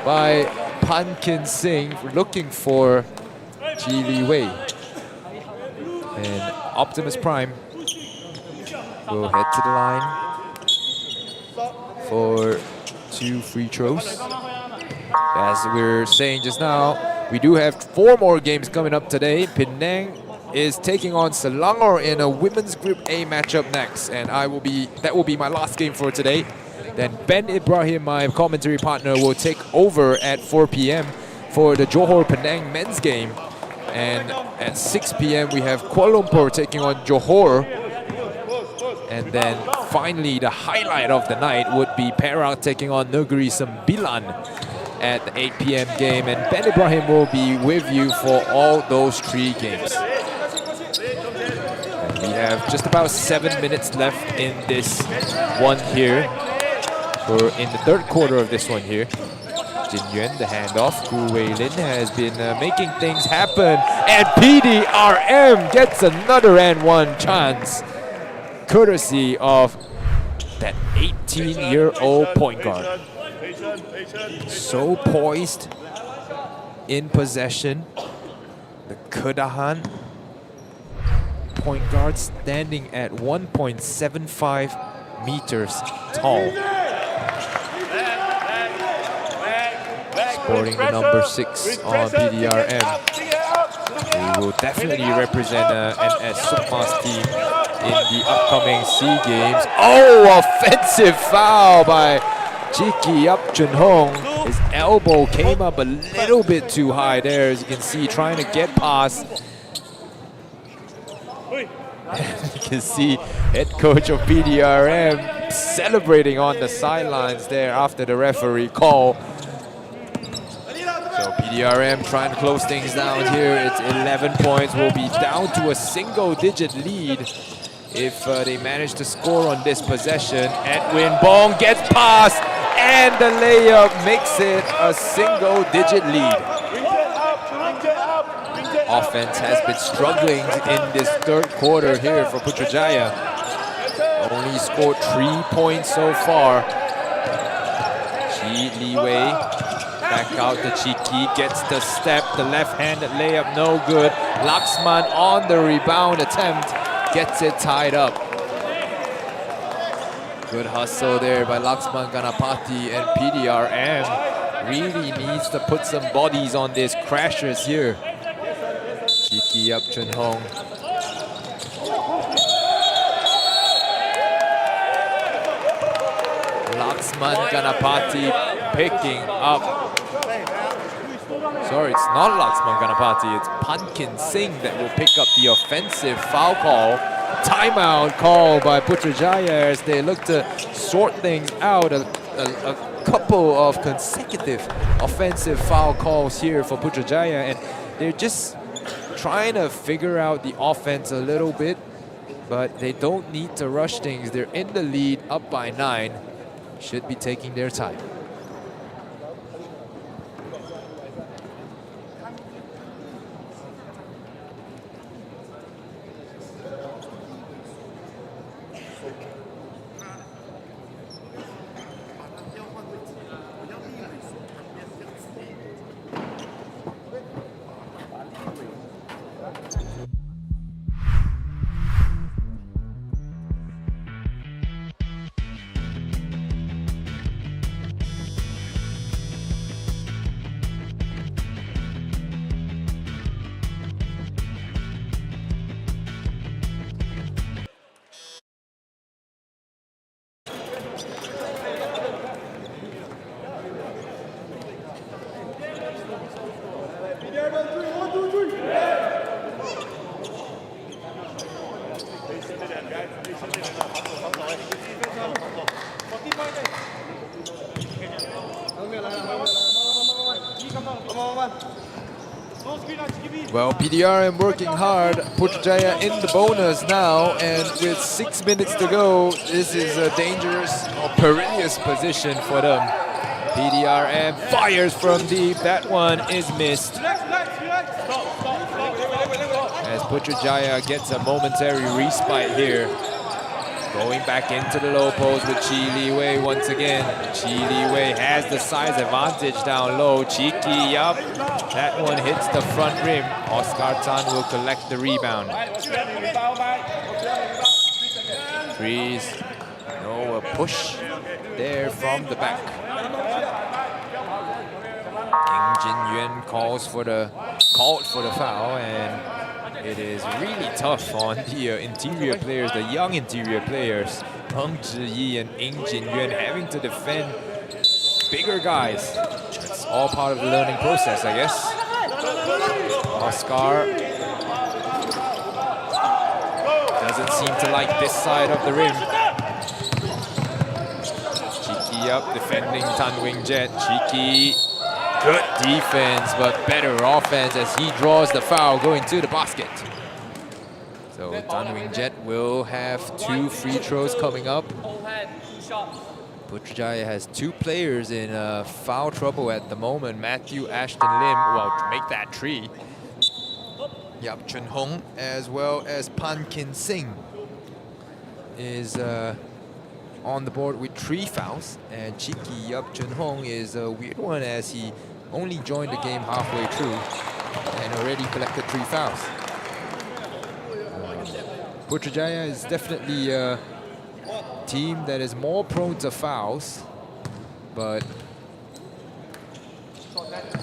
by Pan Singh, looking for Ji Li Wei. And Optimus Prime will head to the line for 2 free throws. As we were saying just now, we do have 4 more games coming up today. Penang is taking on Selangor in a women's Group A matchup next, and that will be my last game for today. Then Ben Ibrahim, my commentary partner, will take over at 4 p.m. for the Johor Penang men's game. And at 6 p.m. we have Kuala Lumpur taking on Johor. And then finally, the highlight of the night would be Perak taking on Negeri Sembilan at the 8 p.m. game. And Ben Ibrahim will be with you for all those 3 games. And we have just about 7 minutes left in this one here. We're in the third quarter of this one here. Jin Yuan, the handoff. Ku Wei Lin has been making things happen. And PDRM gets another and one chance, courtesy of that 18-year-old point guard. So poised in possession. The Kedahan point guard standing at 1.75 meters tall. Sporting the number 6 on PDRM. He will definitely represent NS Sukma's team in the upcoming SEA Games. Oh, offensive foul by Chiki Yap Chun Hong. His elbow came up a little bit too high there, as you can see, trying to get past. And you can see head coach of PDRM celebrating on the sidelines there after the referee call. So PDRM trying to close things down here. It's 11 points. Will be down to a single-digit lead if they manage to score on this possession. Edwin Bong gets past, and the layup makes it a single-digit lead. Offense has been struggling in this third quarter here for Putrajaya. Only scored 3 points so far. Ji Li Wei back out to Chiki, gets the step, the left-handed layup, no good. Laxman on the rebound attempt, gets it tied up. Good hustle there by Laxman Ganapati, and PDRM really needs to put some bodies on these crashers here. Chiki Yap Chun Hong. Laxman Ganapati picking up. Sorry, it's not Laxman Ganapati, it's Pan Singh that will pick up the offensive foul call. timeout call by Putrajaya as they look to sort things out. A couple of consecutive offensive foul calls here for Putrajaya, and they're just trying to figure out the offense a little bit, but they don't need to rush things. They're in the lead, up by 9. Should be taking their time. Well, PDRM working hard. Putrajaya in the bonus now, and with 6 minutes to go, this is a dangerous or perilous position for them. PDRM fires from deep. That one is missed. As Putrajaya gets a momentary respite here. Going back into the low post with Chi Li Wei once again. Chi Li Wei has the size advantage down low. Cheeky up. That one hits the front rim. Oscar Tan will collect the rebound. Freeze. No, a push there from the back. Ing Jin Yuan called for the foul, and it is really tough on the interior players, the young interior players. Peng Zhiyi and Ing Jin Yuan having to defend bigger guys. It's all part of the learning process, I guess. Oscar doesn't seem to like this side of the rim. Cheeky up, defending Tan Wing Jet. Cheeky, good defense, but better offense as he draws the foul going to the basket. So Tan Wing Jet will have 2 free throws coming up. Putrajaya has 2 players in foul trouble at the moment. Matthew Ashton Lim, well, to make that 3. Yap Chun Hong as well as Pan Kin Sing is on the board with 3 fouls. And cheeky Yap Chun Hong is a weird one as he only joined the game halfway through and already collected 3 fouls. Putrajaya is definitely a team that is more prone to fouls, but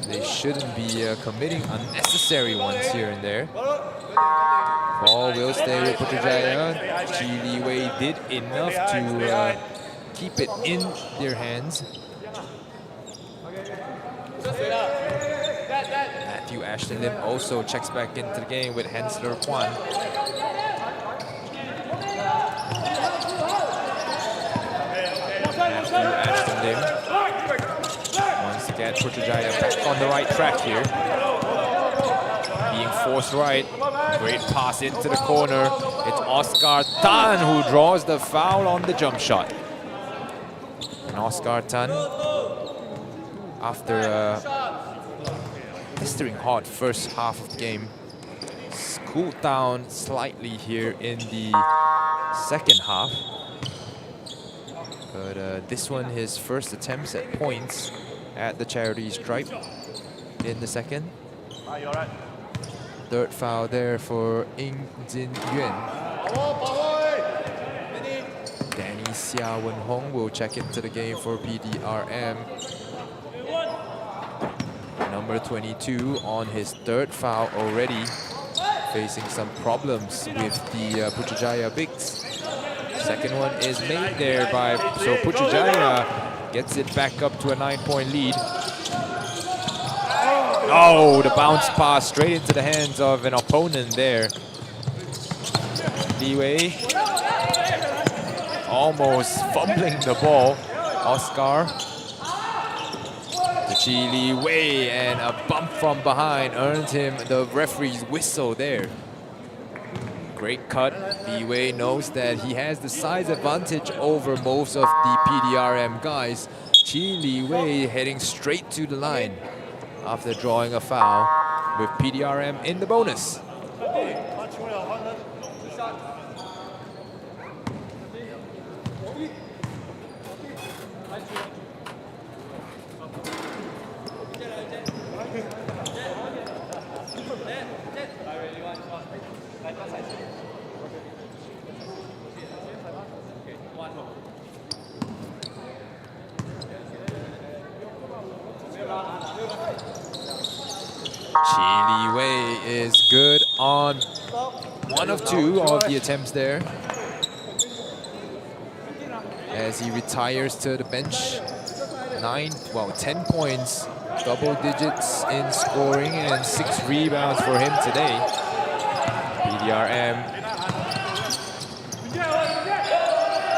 they shouldn't be committing unnecessary ones here and there. Ball will stay with Putrajaya. Chi Li Wei did enough to keep it in their hands. Matthew Ashton Lim also checks back into the game with Hensler Kwan. Matthew Ashton Lim once again Putrajaya back on the right track here. Being forced right. Great pass into the corner. It's Oscar Tan who draws the foul on the jump shot. And Oscar Tan, after a blistering hot first half of the game, cooled down slightly here in the second half. But this one, his first attempts at points at the charity stripe in the second. Third foul there for Ing Jin Yuan. Danny Xia Wen Hong will check into the game for PDRM. Number 22 on his 3rd foul already, facing some problems with the Putrajaya bigs. Second one is made there by, so Putrajaya gets it back up to a 9-point lead. Oh, the bounce pass straight into the hands of an opponent there. Li Wei almost fumbling the ball. Oscar to Chi Li Wei, and a bump from behind earned him the referee's whistle there. Great cut. Li Wei knows that he has the size advantage over most of the PDRM guys. Chi Li Wei heading straight to the line after drawing a foul with PDRM in the bonus. Chi Li Wei is good on one of two of the attempts there, as he retires to the bench. 10 points, double digits in scoring, and 6 rebounds for him today. PDRM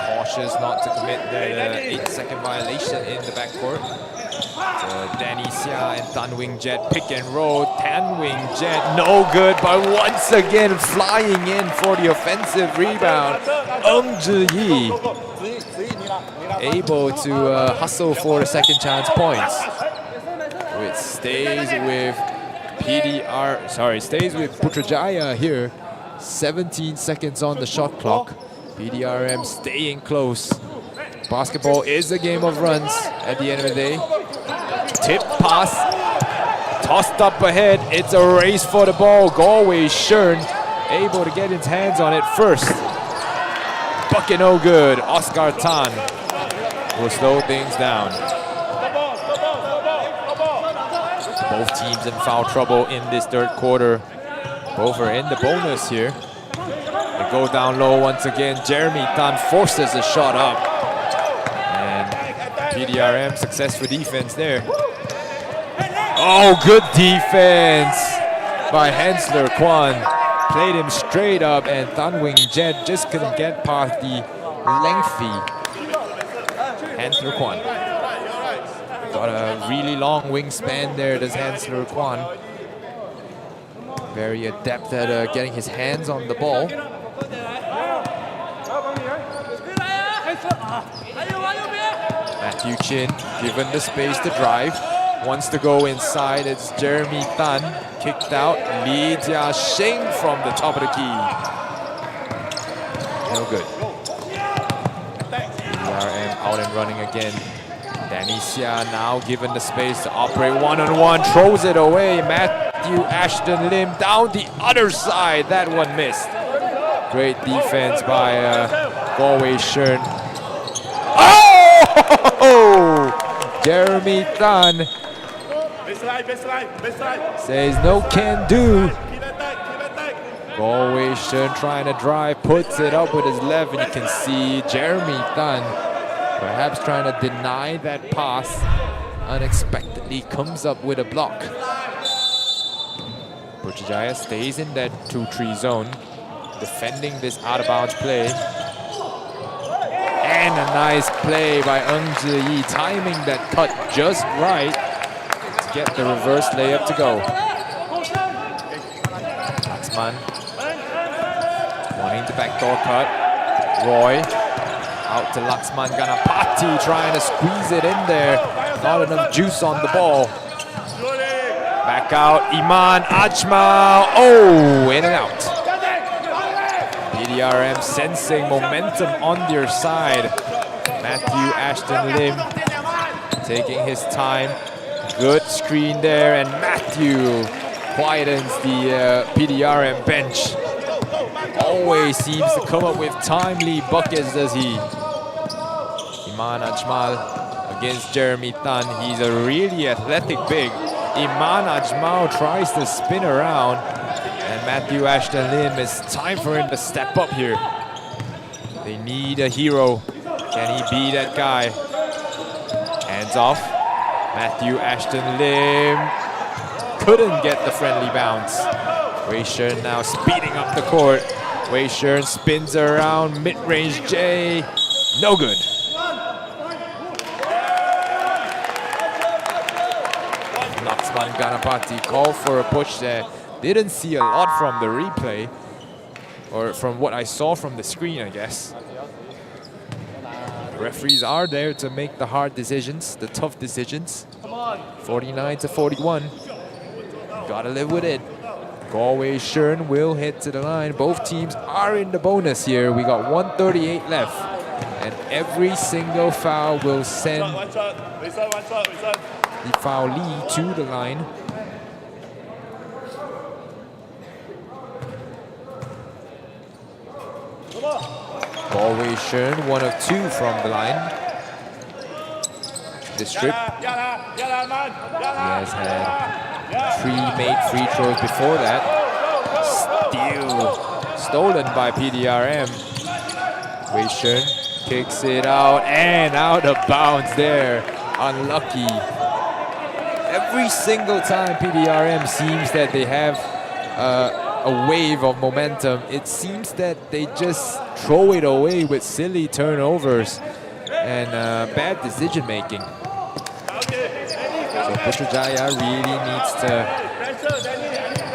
cautious not to commit that 8-second violation in the backcourt. Danny Xia and Tan Wing Jet pick and roll. Tan Wing Jet no good, but once again flying in for the offensive rebound. Zhi able to hustle for the second chance points. It stays with stays with Putrajaya here. 17 seconds on the shot clock. PDRM staying close. Basketball is a game of runs at the end of the day. Tip pass, tossed up ahead. It's a race for the ball. Galway Shern able to get his hands on it first. Bucket no good. Oscar Tan will slow things down. Both teams in foul trouble in this third quarter. Both are in the bonus here. They go down low once again. Jeremy Tan forces a shot up. And PDRM successful defense there. Oh, good defense by Hensler Kwan. Played him straight up, and Tan Wing Jet just couldn't get past the lengthy Hensler Kwan. Got a really long wingspan there, does Hensler Kwan. Very adept at getting his hands on the ball. Matthew Chin given the space to drive. Wants to go inside. It's Jeremy Tan. Kicked out. Li Jiaxing from the top of the key. No good. PDRM out and running again. Danny Xia now given the space to operate one-on-one. Throws it away. Matthew Ashton Lim down the other side. That one missed. Great defense by Galway Shern. Oh! Jeremy Tan says no can do. Galway Shern trying to drive, puts it up with his left, and you can see Jeremy Tan perhaps trying to deny that pass. Unexpectedly comes up with a block. Putrajaya stays in that 2-3 zone, defending this out-of-bounds play. And a nice play by Zhi, timing that cut just right to get the reverse layup to go. Laxman wanting the backdoor cut. Roy out to Laxman Ganapati, trying to squeeze it in there. Not enough juice on the ball. Back out, Iman Ajmal. Oh, in and out. PDRM sensing momentum on their side. Matthew Ashton Lim taking his time. Good screen there, and Matthew quietens the PDRM bench. Always seems to come up with timely buckets, does he? Iman Ajmal against Jeremy Tan. He's a really athletic big. Iman Ajmal tries to spin around, and Matthew Ashton Lim, it's time for him to step up here. They need a hero. Can he be that guy? Hands off. Matthew Ashton Lim couldn't get the friendly bounce. Wei Shern now speeding up the court. Wei Shern spins around, mid-range J, no good. Laxman Ganapati called for a push there. Didn't see a lot from the replay, or from what I saw from the screen, I guess. Referees are there to make the hard decisions, the tough decisions. 49-41. Gotta live with it. Wei Shern will head to the line. Both teams are in the bonus here. We got 138 left. And every single foul will send the foulee to the line. Wei Shern, 1 of 2 from the line. This trip, he has had 3 made free throws before that. Steal stolen by PDRM. Wei Shern kicks it out and out of bounds there. Unlucky. Every single time PDRM seems that they have a wave of momentum, it seems that they just throw it away with silly turnovers and bad decision making. So Putrajaya really needs to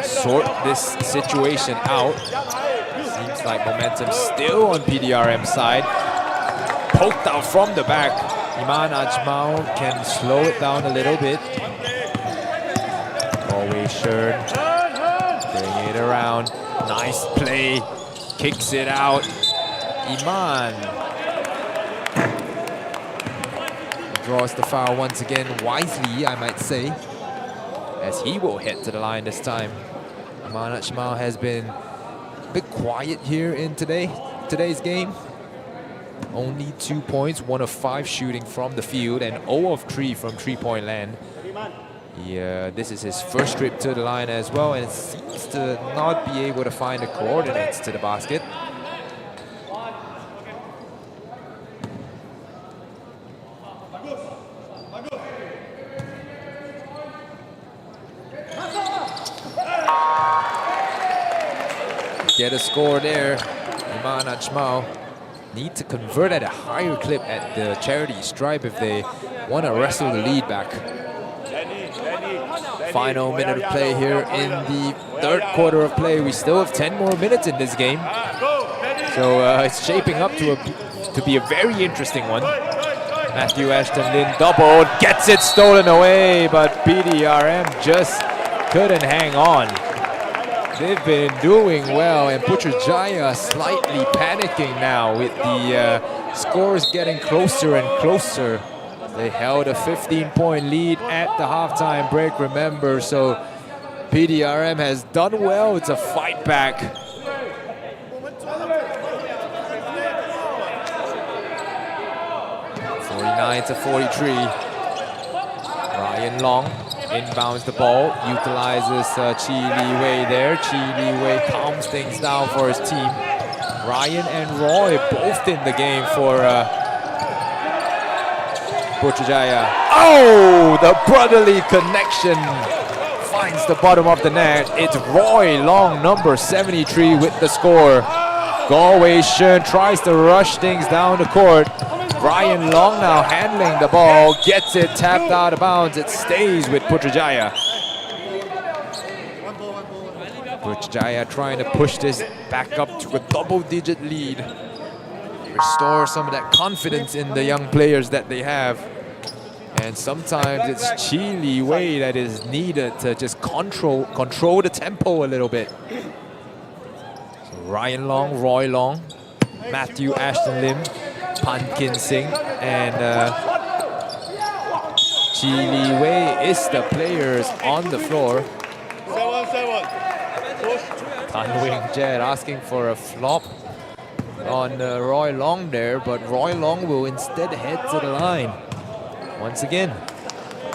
sort this situation out. Seems like momentum still on PDRM side. Poked out from the back. Iman Ajmal can slow it down a little bit. Wei Shern, bring it around. Nice play. Kicks it out. Iman draws the foul once again, wisely, I might say, as he will head to the line this time. Iman Ajmal has been a bit quiet here in today's game. Only 2 points, 1 of 5 shooting from the field, and 0 of 3 from three-point land. Yeah, this is his first trip to the line as well, and it seems to not be able to find the coordinates to the basket. Get a score there. Iman Ajmal need to convert at a higher clip at the charity stripe if they want to wrestle the lead back. Final minute of play here in the third quarter of play. We still have 10 more minutes in this game. So it's shaping up to be a very interesting one. Matthew Ashton Lin doubled, gets it stolen away, but PDRM just couldn't hang on. They've been doing well, and Putrajaya slightly panicking now with the scores getting closer and closer. They held a 15-point lead at the halftime break, remember, so PDRM has done well to fight back. 49-43. Ryan Long inbounds the ball, utilizes Chi Li Wei there. Chi Li Wei calms things down for his team. Ryan and Roy both in the game for Putrajaya. Oh, the brotherly connection finds the bottom of the net. It's Roy Long, number 73, with the score. Wei Shern tries to rush things down the court. Ryan Long now handling the ball, gets it tapped out of bounds. It stays with Putrajaya. Putrajaya trying to push this back up to a double-digit lead. Restore some of that confidence in the young players that they have. And sometimes it's Chi Li Wei that is needed to just control the tempo a little bit. So Ryan Long, Roy Long, Matthew Ashton Lim, Pan Singh, and Chi Li Wei is the players on the floor. Tan Wing Jet asking for a flop on Roy Long there, but Roy Long will instead head to the line. Once again,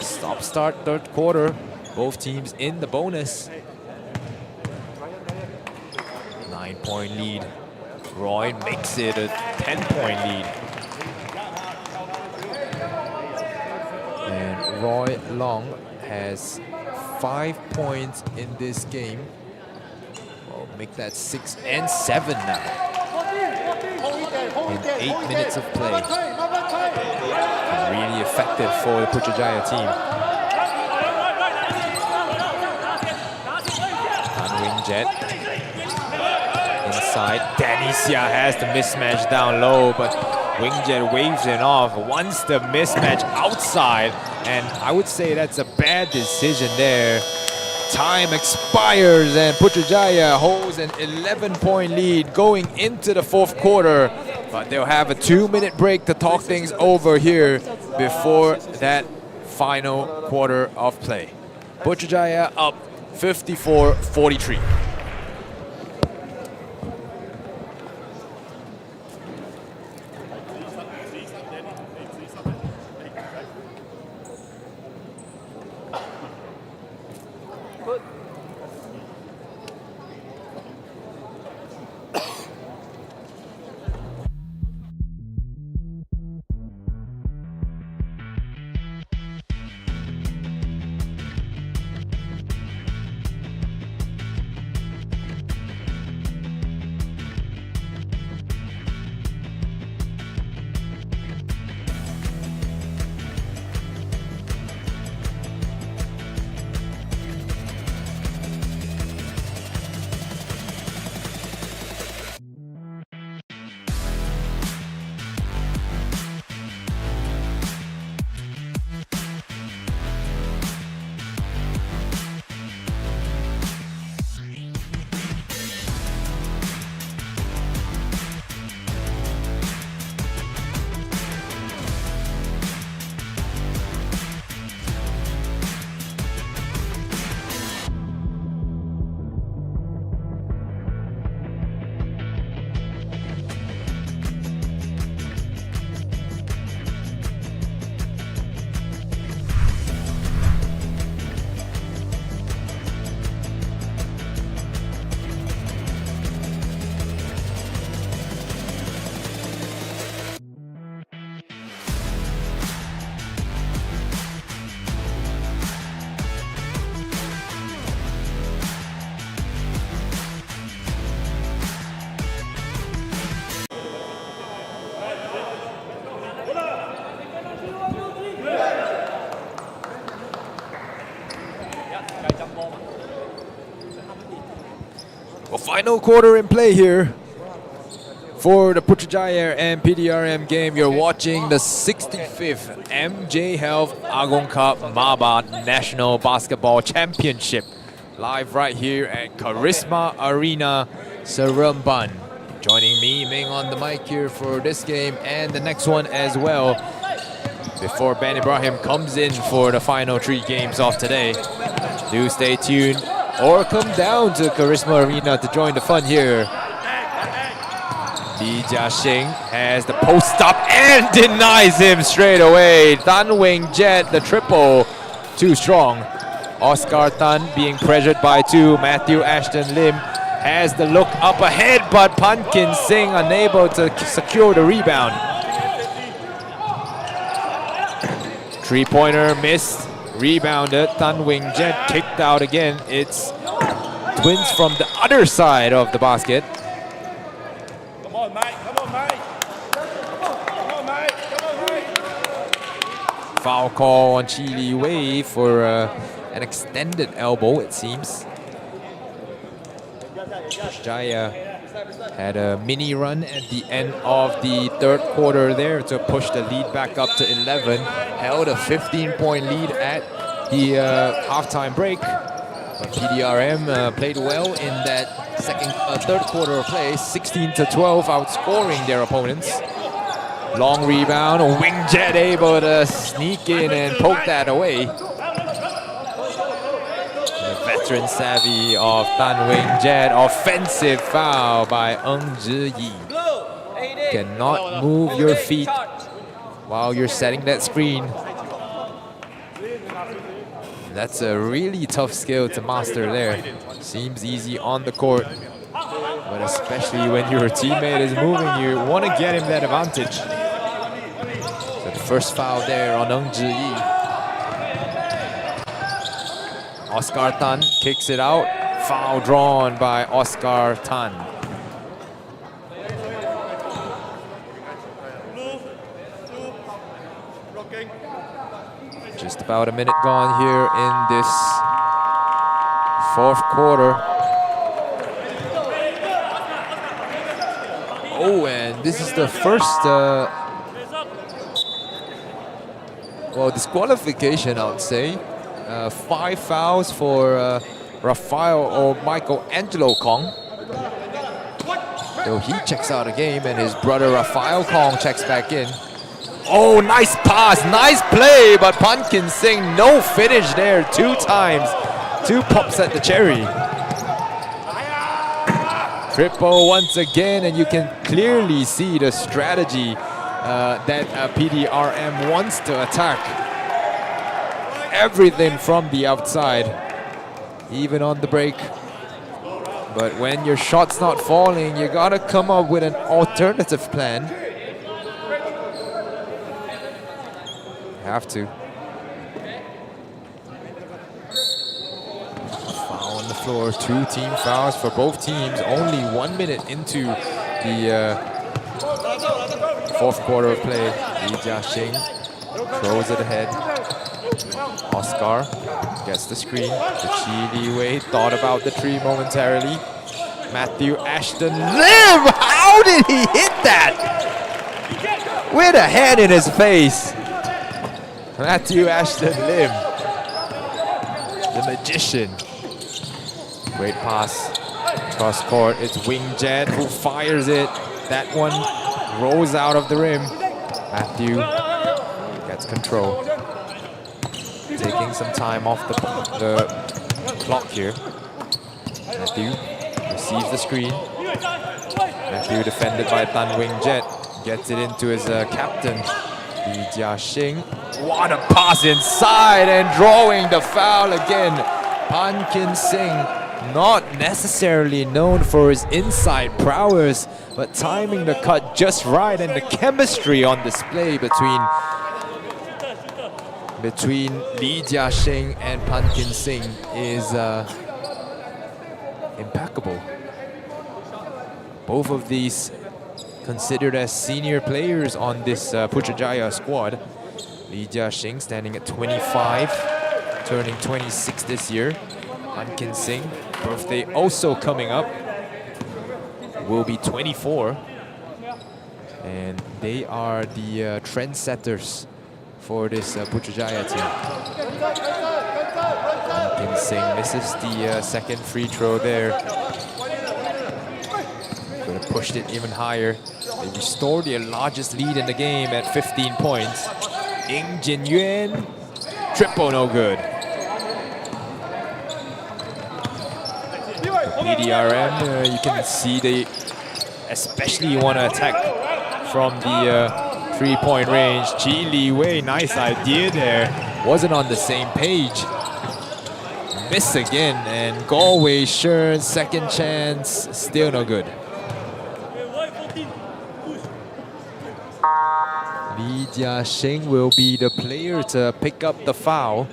stop-start third quarter. Both teams in the bonus. 9-point lead. Roy makes it a 10-point lead. And Roy Long has 5 points in this game. Well, make that 6 and 7 now. In 8 minutes of play. Really effective for the Putrajaya team. Wingjet inside. Danisia has the mismatch down low, but Wingjet waves it off. Wants the mismatch outside, and I would say that's a bad decision there. Time expires, and Putrajaya holds an 11-point lead going into the fourth quarter. But they'll have a 2-minute break to talk things over here before that final quarter of play. Putrajaya up 54-43. Well, final quarter in play here for the Putrajaya and PDRM game. You're watching the 65th MJ Health Agong Cup MABA National Basketball Championship. Live right here at Charisma Arena, Seremban. Joining me, Ming, on the mic here for this game and the next one as well. Before Ben Ibrahim comes in for the final 3 games of today. Do stay tuned or come down to Charisma Arena to join the fun here. Lee Jia-Shing has the post up and denies him straight away. Tan Wing-jet, the triple, too strong. Oscar Tan being pressured by 2. Matthew Ashton Lim has the look up ahead, but Pumpkin Singh unable to secure the rebound. 3-pointer missed, rebounded. Tan Wing-jet kicked out again. It's twins from the other side of the basket. Come on, mate. Come on, mate. Come on, mate. Come on, mate. Foul call on Chi Li Wei for an extended elbow, it seems. Jaya had a mini run at the end of the third quarter there to push the lead back up to 11. Held a 15-point lead at the halftime break. But PDRM played well in that third quarter of play, 16-12, outscoring their opponents. Long rebound, Wing-jet able to sneak in and poke that away. The veteran savvy of Tan Wing-jet, offensive foul by Ng Zhi-Yi. Cannot move your feet while you're setting that screen. That's a really tough skill to master there. Seems easy on the court, but especially when your teammate is moving, you want to get him that advantage. So the first foul there on Ng Zhi-Yi. Oscar Tan kicks it out Foul drawn by Oscar Tan. Just about a minute gone here in this fourth quarter. Oh, and this is the first, well, disqualification, I would say. 5 fouls for Rafael or Michelangelo Kong. So he checks out a game, and his brother Rafael Kong checks back in. Oh, nice pass, nice play, but Pumpkin Singh, no finish there 2 times. 2 pops at the cherry. Triple once again, and you can clearly see the strategy that PDRM wants to attack. Everything from the outside, even on the break. But when your shot's not falling, you gotta come up with an alternative plan. Have to. Foul on the floor, 2 team fouls for both teams. Only 1 minute into the fourth quarter of play. Lee Jia-shing throws it ahead. Oscar gets the screen. The Chi Li Wei thought about the tree momentarily. Matthew Ashton Lim! How did he hit that? With a hand in his face. Matthew Ashton Lim, the magician. Great pass cross court. It's Wing Jet who fires it. That one rolls out of the rim. Matthew gets control. Taking some time off the clock here. Matthew receives the screen. Matthew defended by Tan Wing Jet. Gets it into his captain, Lee Jia-shing. What a pass inside, and drawing the foul again. Pumpkin Singh, not necessarily known for his inside prowess, but timing the cut just right, and the chemistry on display between Lee Jia-shing and Pumpkin Singh is impeccable. Both of these considered as senior players on this Putrajaya squad. Lee Jia-shing standing at 25, turning 26 this year. Pumpkin Singh, birthday also coming up, will be 24. And they are the trendsetters for this Putrajaya team. Pumpkin Singh misses the second free throw there. Could have pushed it even higher. They restored their largest lead in the game at 15 points. Ying Jinyuan, triple no good. PDRM, you can see they especially want to attack from the 3-point range. Chi Li Wei, nice idea there. Wasn't on the same page. Miss again, and Galway Shern, second chance, still no good. Lee Jia-shing will be the player to pick up the foul.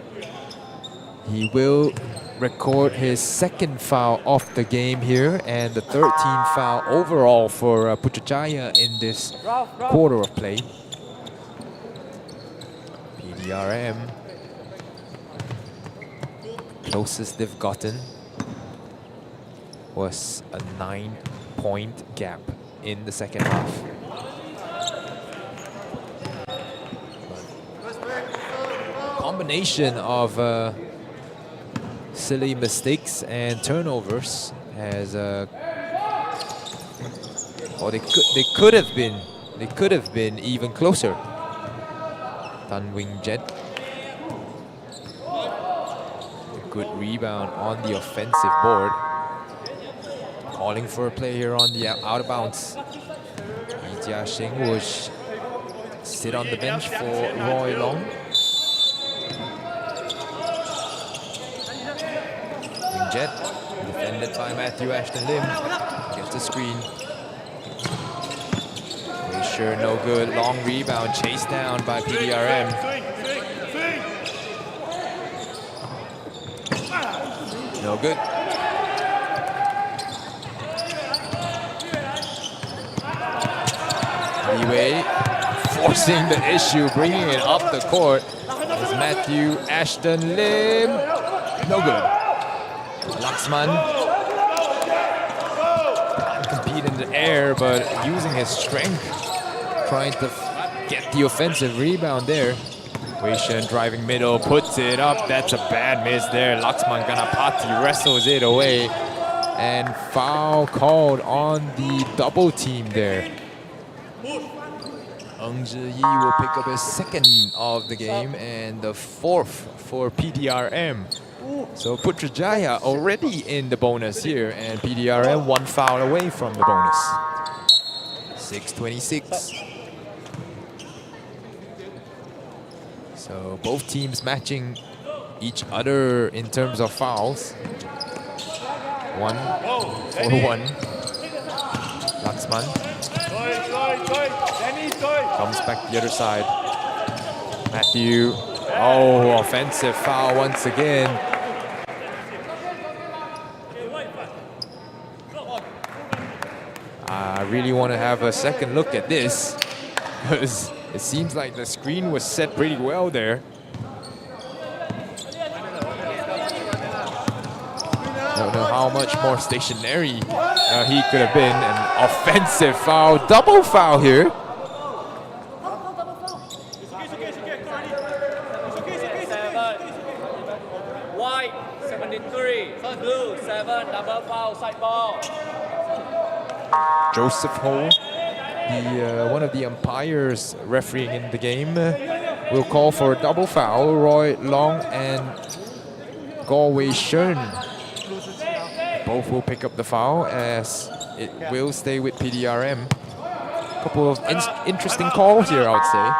He will record his second foul of the game here, and the 13th foul overall for Putrajaya in this quarter of play. PDRM, closest they've gotten was a 9-point gap in the second half. Combination of silly mistakes and turnovers has or they could have been even closer. Tan Wing Jet, a good rebound on the offensive board, calling for a play here on the out of bounds. Lee Jia-shing will sit on the bench for Roy Long. Jet, defended by Matthew Ashton Lim, gets the screen. Sure, no good. Long rebound, chased down by PDRM. No good. Anyway, forcing the issue, bringing it up the court is Matthew Ashton Lim. No good. Laxman can't compete in the air, but using his strength, trying to get the offensive rebound there. Wei Shen driving middle, puts it up. That's a bad miss there. Laxman Ganapati wrestles it away. And foul called on the double team there. Ng Zhi Yi will pick up his second of the game and the fourth for PDRM. So Putrajaya already in the bonus here, and PDRM one foul away from the bonus. 6:26. So both teams matching each other in terms of fouls. 1-for-1. Laxman comes back to the other side. Matthew. Oh, offensive foul once again. I really want to have a second look at this, because it seems like the screen was set pretty well there. I don't know how much more stationary he could have been. An offensive foul, double foul here. White 73, blue 7, double foul, side ball. Joseph Ho, one of the umpires refereeing in the game, will call for a double foul. Roy Long and Goh Wei Shen both will pick up the foul, as it will stay with PDRM. A couple of interesting calls here, I would say.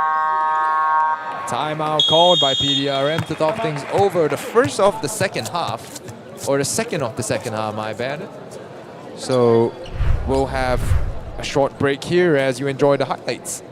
Timeout called by PDRM to talk things over. The first of the second half, or the second of the second half, my bad. So we'll have a short break here as you enjoy the highlights.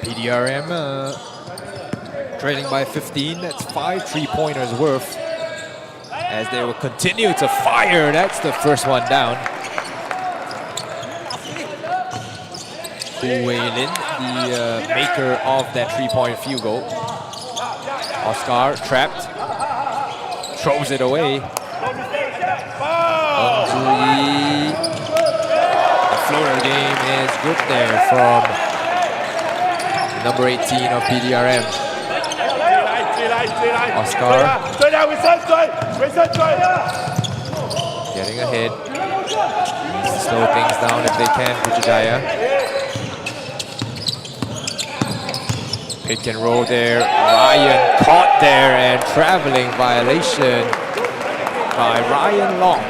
PDRM trailing by 15. That's 5 3-pointers worth, as they will continue to fire. That's the first one down. Hu Wei-lin, the maker of that 3-point field goal. Oscar trapped, throws it away. Ng Zhi Yi. The floater game is good there from number 18 of PDRM. Oscar getting ahead. Needs to slow things down if they can, Putrajaya. Pick and roll there. Ryan caught there, and traveling violation by Ryan Long.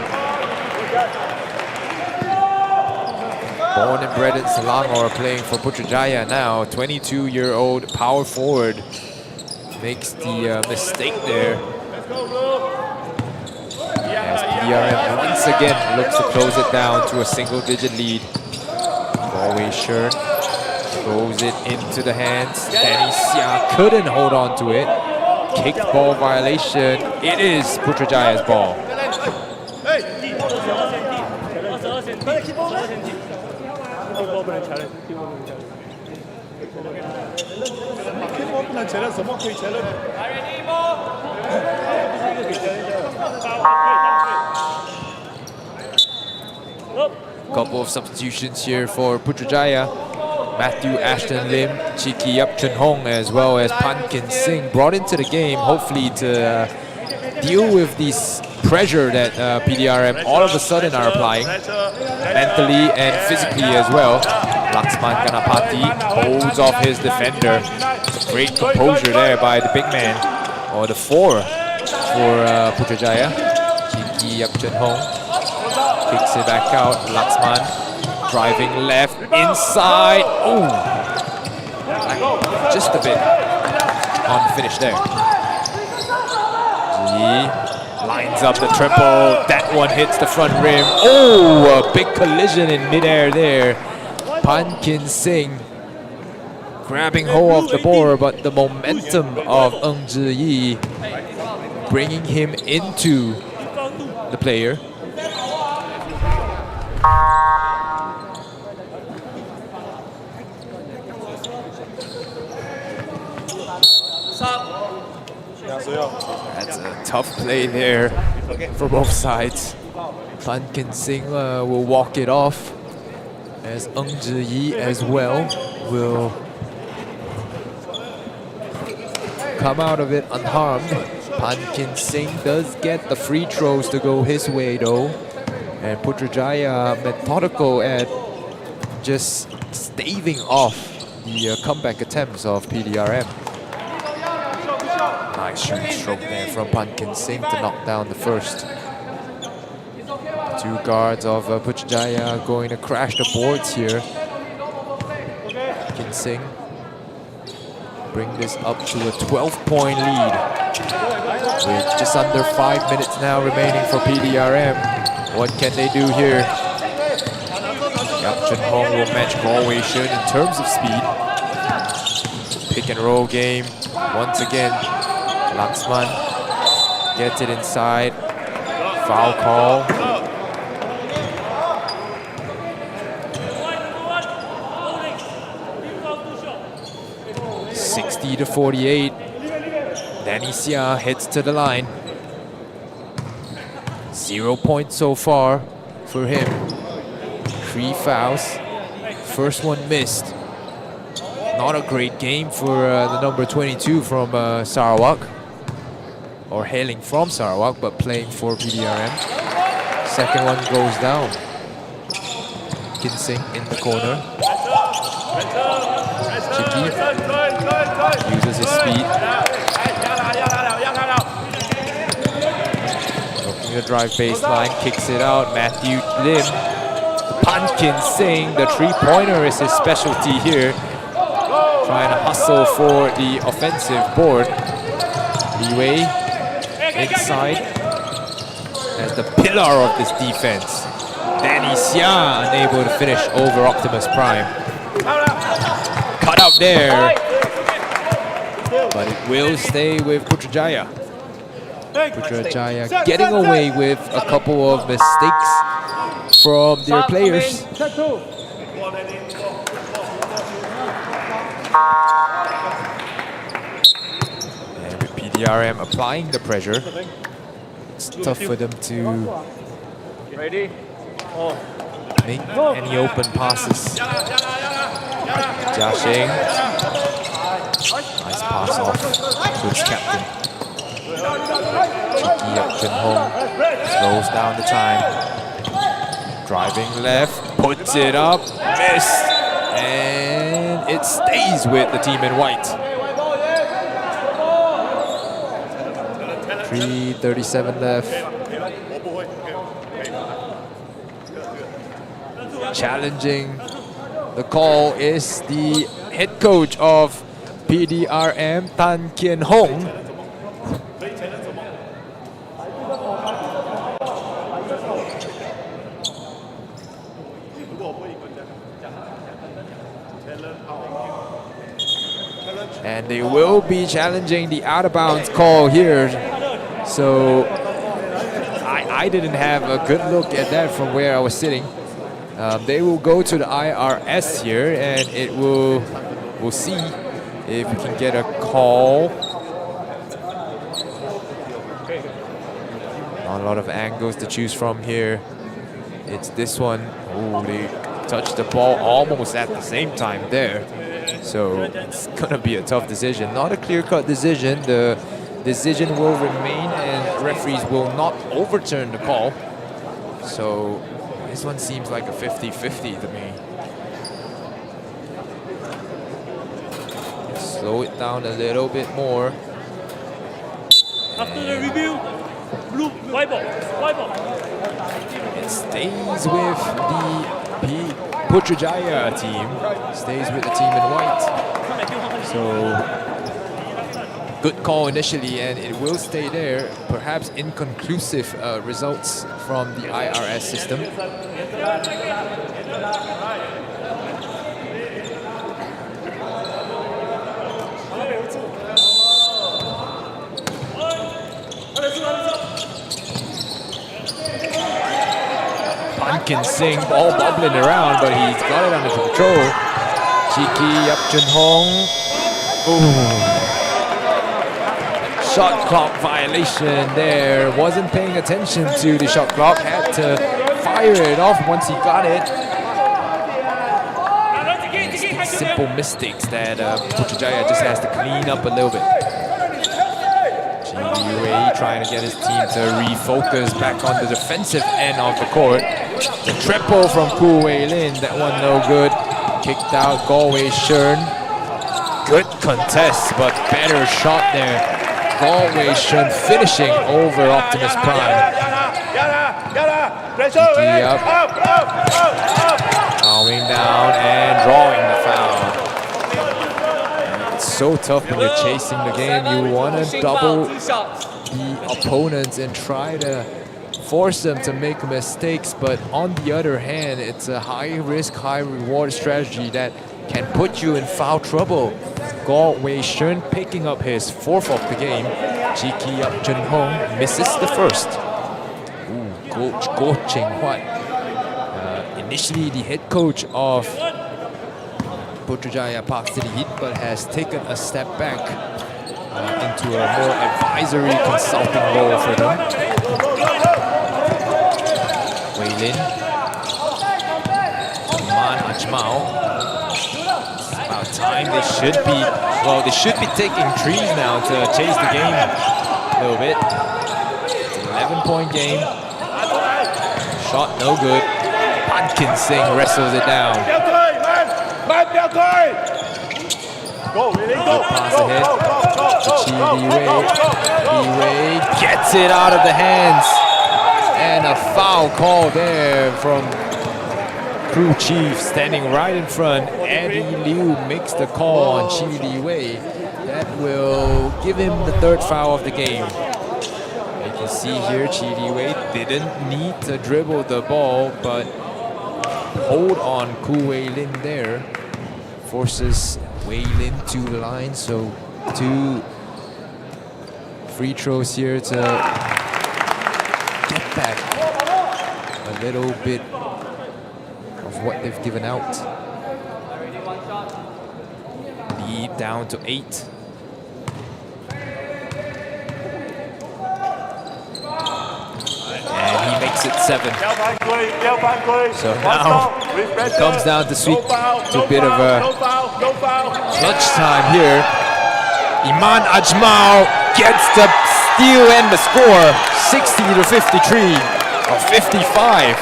Born and bred in Selangor, playing for Putrajaya now. 22-year-old power forward makes the mistake there. As PDRM once again looks to close it down to a single-digit lead. Goh Wei Shen throws it into the hands. Danny Sia couldn't hold on to it. Kicked ball violation. It is Putrajaya's ball. 不能承认，什么可以承认？ Couple of substitutions here for Putrajaya. Matthew Ashton Lim, Chiki Yup Chun Hong, as well as Pankin Singh brought into the game, hopefully to deal with this pressure that PDRM all of a sudden are applying, mentally and physically as well. Laxman Ganapati holds off his defender. Great composure there by the big man, or the four for Putrajaya. Chiki Yup Chun Hong kicks it back out. Laxman driving left, inside. Oh, just a bit on the finish there. He lines up the triple. That one hits the front rim. Oh, a big collision in midair there. Pankin Singh grabbing hold of the board, but the momentum of Ng Zhiyi bringing him into the player. That's a tough play there for both sides. Pankin Singh will walk it off, as Ng Zhiyi as well will come out of it unharmed. Pankin Singh does get the free throws to go his way though, and Putrajaya methodical at just staving off the comeback attempts of PDRM. Nice shooting stroke there from Pankin Singh to knock down the first. Two guards of Putrajaya going to crash the boards here. Pankin Singh bring this up to a 12-point lead with just under 5 minutes now remaining for PDRM. What can they do here? Yup Chun Hong will match Galway Shun in terms of speed. Pick and roll game once again. Laxman gets it inside. Foul call. To 48. Danny Xia heads to the line. 0 points so far for him. 3 fouls. First one missed. Not a great game for the number 22 from Sarawak, or hailing from Sarawak, but playing for PDRM. Second one goes down. Kinsing in the corner. Chiki uses his speed. Looking to drive baseline, kicks it out. Matthew Lim. Pankin Singh, the three-pointer is his specialty here. Trying to hustle for the offensive board. Liwei inside as the pillar of this defense. Danny Xia unable to finish over Optimus Prime. Cut out there, but it will stay with Putrajaya. Putrajaya getting away with a couple of mistakes from their players. And with PDRM applying the pressure, it's tough for them to make any open passes. Jiaxing. Nice pass off to its captain. Chiki Yup Chun Hong slows down the time. Driving left, puts it up, missed, and it stays with the team in white. 3:37 left. Challenging the call is the head coach of PDRM, Tan Kien Hong. And they will be challenging the out-of-bounds call here. So I didn't have a good look at that from where I was sitting. They will go to the IRS here, and it will We'll see if we can get a call. Not a lot of angles to choose from here. It's this one. Oh, they touched the ball almost at the same time there. So it's gonna be a tough decision. Not a clear-cut decision. The decision will remain and referees will not overturn the call. So this one seems like a 50-50 to me. Slow it down a little bit more. After the review, blue, white ball. It stays with the Putrajaya team. Stays with the team in white. So good call initially, and it will stay there. Perhaps inconclusive results from the IRS system. Pumpkin Singh, ball bubbling around, but he's got it under control. Cheeky up Jun Hong. Ooh. Shot clock violation there. Wasn't paying attention to the shot clock. Had to fire it off once he got it. These simple mistakes that Putrajaya just has to clean up a little bit. Wei trying to get his team to refocus back on the defensive end of the court. The triple from Koo Wei Lin, that one no good. Kicked out Galway Shern. Good contest, but better shot there. Galway Shern finishing over Optimus Prime. Kiki up. Calming down and drawing the foul. It's so tough when you're chasing the game. You want to double the opponents and try to force them to make mistakes, but on the other hand, it's a high risk, high reward strategy that can put you in foul trouble. Galway Shern picking up his 4th of the game. Cheeky up Jun Hong misses the first. Ooh, Coach Goh Cheng Huat. Initially the head coach of Putrajaya Park City Heat, but has taken a step back into a more advisory consulting role for them. Wei Lin, Man Ajmao. It's about time. They should be taking trees now to chase the game a little bit. It's an 11-point game. Shot no good. Pumpkin Singh wrestles it down. Pass ahead to Chi Li Wei gets it out of the hands. And a foul call there from crew chief standing right in front. Eddie Liu makes the call on Chi Li Wei. That will give him the 3rd foul of the game. You can see here Chi Li Wei didn't need to dribble the ball, but hold on Koo Wei Lin there. Forces Wei Lin to the line, so 2 free throws here to get back a little bit of what they've given out. Lead down to 8. And he makes it 7. So now it comes down to sweep to a bit of a clutch time here. Iman Ajmao gets the steal and the score, 60-53 or 55.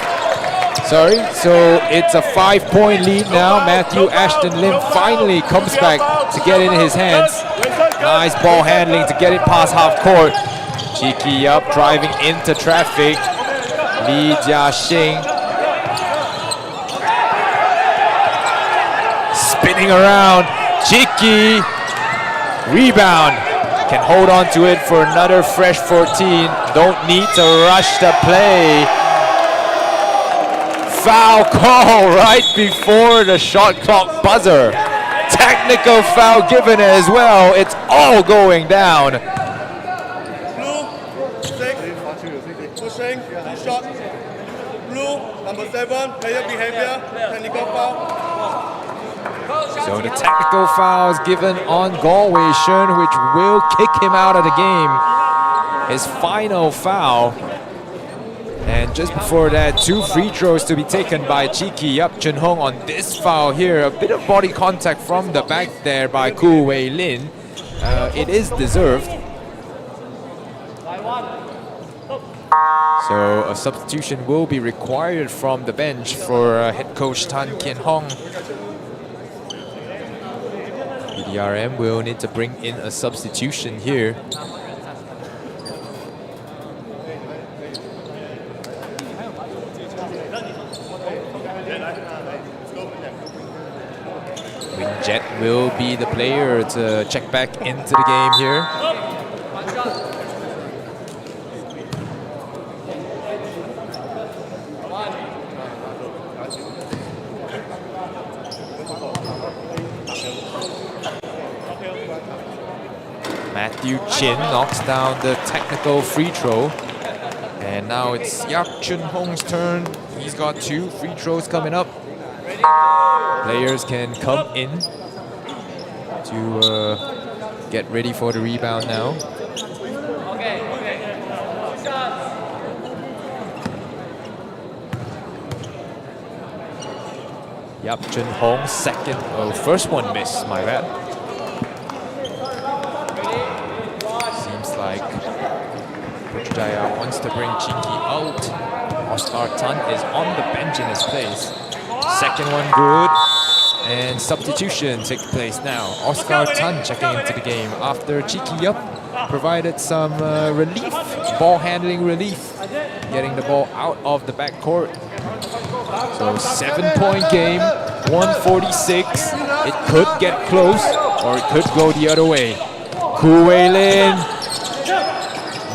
Sorry, so it's a 5-point lead now. Matthew Ashton Lim finally comes back to get in his hands. Nice ball handling to get it past half court. Cheeky up, driving into traffic. Lee Jia-Xing spinning around. Cheeky rebound. Can hold on to it for another fresh 14. Don't need to rush the play. Foul call right before the shot clock buzzer. Technical foul given as well. It's all going down. Pushing, 2 shot. Blue, number 7, player behavior, technical foul. So the technical foul is given on Galway Shern, which will kick him out of the game. His final foul. And just before that, 2 free throws to be taken by Cheeky Yap Chun Hong on this foul here. A bit of body contact from the back there by Koo Wei Lin. It is deserved. So a substitution will be required from the bench for head coach Tan Kien Hong. PDRM will need to bring in a substitution here. Jet will be the player to check back into the game here. Matthew Chin knocks down the technical free throw. And now it's Yap Chun Hong's turn. He's got 2 free throws coming up. Players can come in to get ready for the rebound now. Yap Chun Hong second. Oh, first one missed, my bad. Seems like Putrajaya wants to bring Chinky out. Oscar Tan is on the bench in his place. Second one good, and substitution takes place now. Oscar Tan checking into the game after Cheeky Yup provided some relief, ball handling relief, getting the ball out of the backcourt. So 7-point game, 146. It could get close, or it could go the other way. Koo Wei Lin.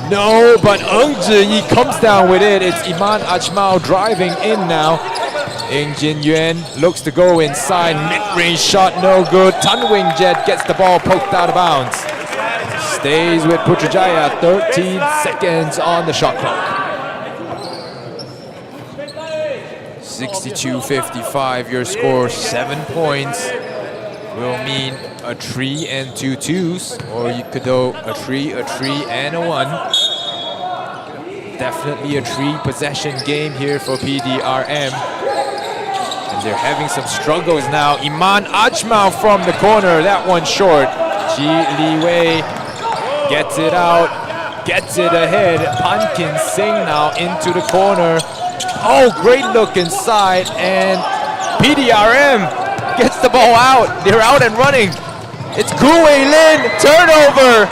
No, but Ng Zhi comes down with it. It's Iman Ajmal driving in now. Ng Jin Yuan looks to go inside. Mid-range shot, no good. Tan Wing Jet gets the ball poked out of bounds. Stays with Putrajaya. 13 seconds on the shot clock. 62-55 your score. 7 points will mean a 3 and 2 twos, or you could go a 3, and a 1. Definitely a 3-possession game here for PDRM. And they're having some struggles now. Iman Ajmal from the corner, that one short. Ji Li Wei gets it out, gets it ahead. Pankin Singh now into the corner. Oh, great look inside, and PDRM gets the ball out. They're out and running. It's Koo Wei Lin, turnover.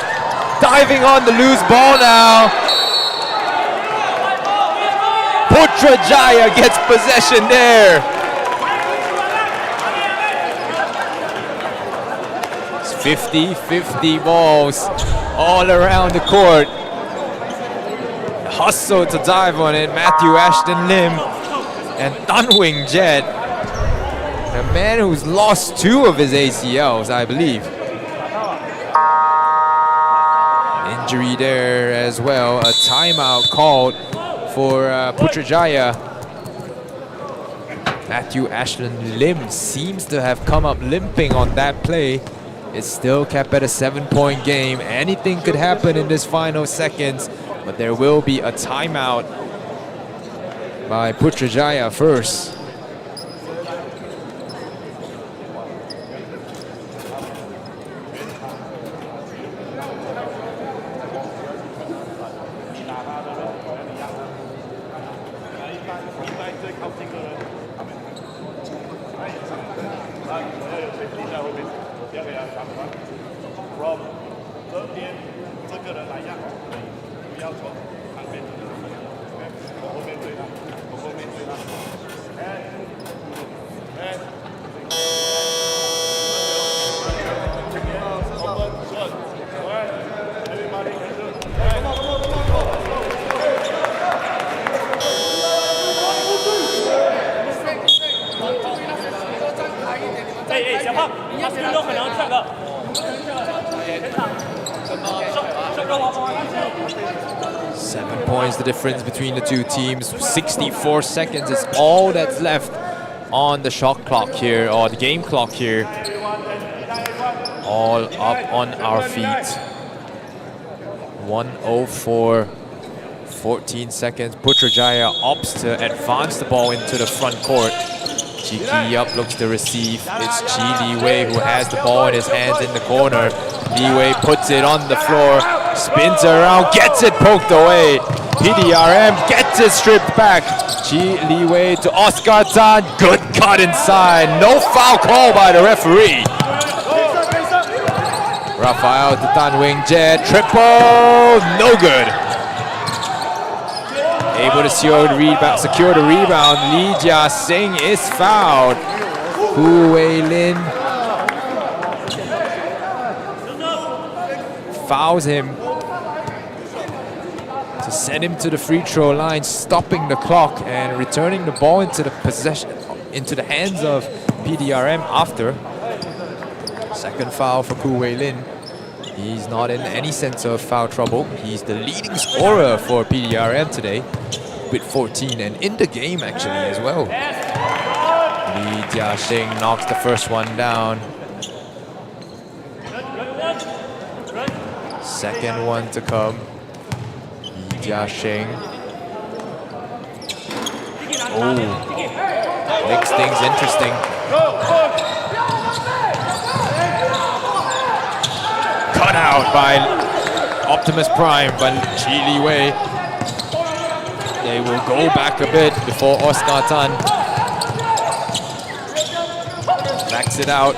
Diving on the loose ball now. Putrajaya gets possession there. It's 50-50 balls all around the court. Hustle to dive on it, Matthew Ashton Lim and Tan Wing Jet. A man who's lost 2 of his ACLs, I believe. Injury there as well. A timeout called for Putrajaya. Matthew Ashton Lim seems to have come up limping on that play. It's still kept at a 7-point game. Anything could happen in this final seconds, but there will be a timeout by Putrajaya first. Difference between the 2 teams. 64 seconds is all that's left on the shot clock here, or the game clock here. All up on our feet. 1:04, 14 seconds. Putrajaya opts to advance the ball into the front court. Cheeky up looks to receive. It's Chi Li Wei who has the ball in his hands in the corner. Li Wei puts it on the floor, spins around, gets it poked away. PDRM gets it stripped back. Chi Li Wei to Oscar Tan. Good cut inside. No foul call by the referee. Rafael to Tan Wing Jet. Triple. No good. Able to secure the rebound. Lee Jia Sing is fouled. Hu Wei Lin fouls him to send him to the free throw line, stopping the clock and returning the ball into the hands of PDRM after. Second foul for Hu Wei Lin. He's not in any sense of foul trouble. He's the leading scorer for PDRM today with 14 and in the game actually as well. Li Jiaxing knocks the first one down. Second one to come. Li Jiaxing. Oh, makes things interesting. Cut out by Optimus Prime, but Chi Li Wei. They will go back a bit before Oscar Tan backs it out.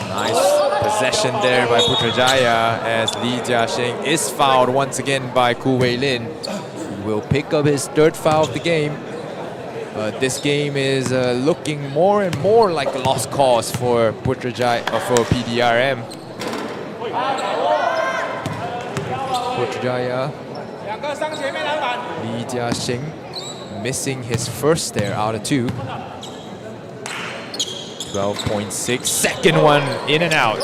Nice possession there by Putrajaya as Li Jiaxing is fouled once again by Hu Wei Lin. He will pick up his third foul of the game. This game is looking more and more like a lost cause for Putrajaya, for PDRM. Putrajaya, Li Jiaxing missing his first there out of 2. 12.6, second one in and out.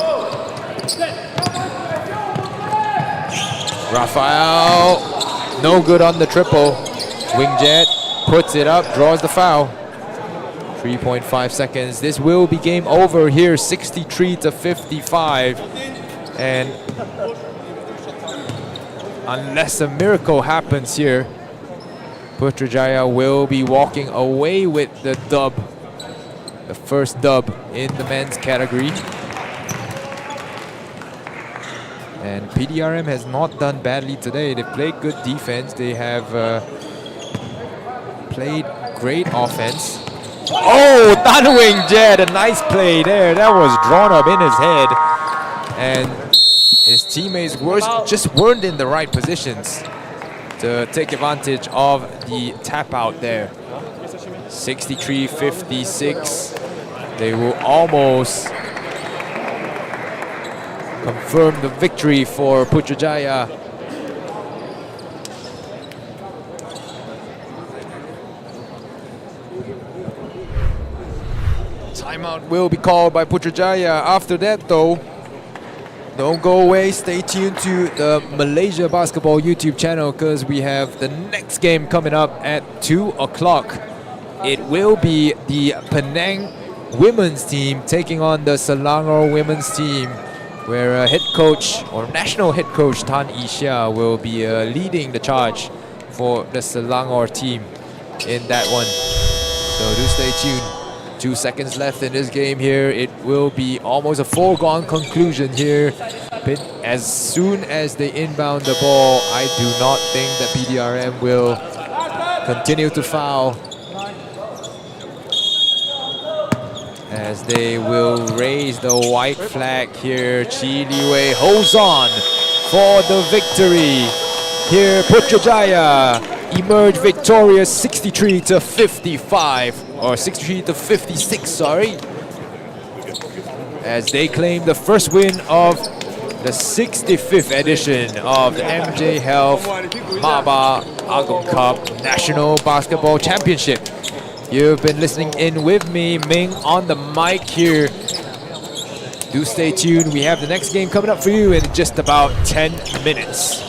Rafael, no good on the triple. Wing Jet puts it up, draws the foul. 3.5 seconds. This will be game over here, 63-55. And unless a miracle happens here, Putrajaya will be walking away with the dub. The first dub in the men's category. And PDRM has not done badly today. They played good defense. They have played great offense. Oh, Tan Wing Jet, a nice play there. That was drawn up in his head. And his teammates just weren't in the right positions to take advantage of the tap out there. 63-56. They will almost confirm the victory for Putrajaya. Timeout will be called by Putrajaya. After that though, don't go away, stay tuned to the Malaysia Basketball YouTube channel because we have the next game coming up at 2 o'clock. It will be the Penang women's team taking on the Selangor women's team, where head coach or national head coach Tan Yixia will be leading the charge for the Selangor team in that one. So do stay tuned. 2 seconds left in this game here. It will be almost a foregone conclusion here. But as soon as they inbound the ball, I do not think that PDRM will continue to foul, as they will raise the white flag here. Chi Li Wei holds on for the victory. Here, Putrajaya emerged victorious 63-55, or 63-56, sorry, as they claim the first win of the 65th edition of the MJ Health MABA Agong Cup National Basketball Championship. You've been listening in with me, Ming, on the mic here. Do stay tuned. We have the next game coming up for you in just about 10 minutes.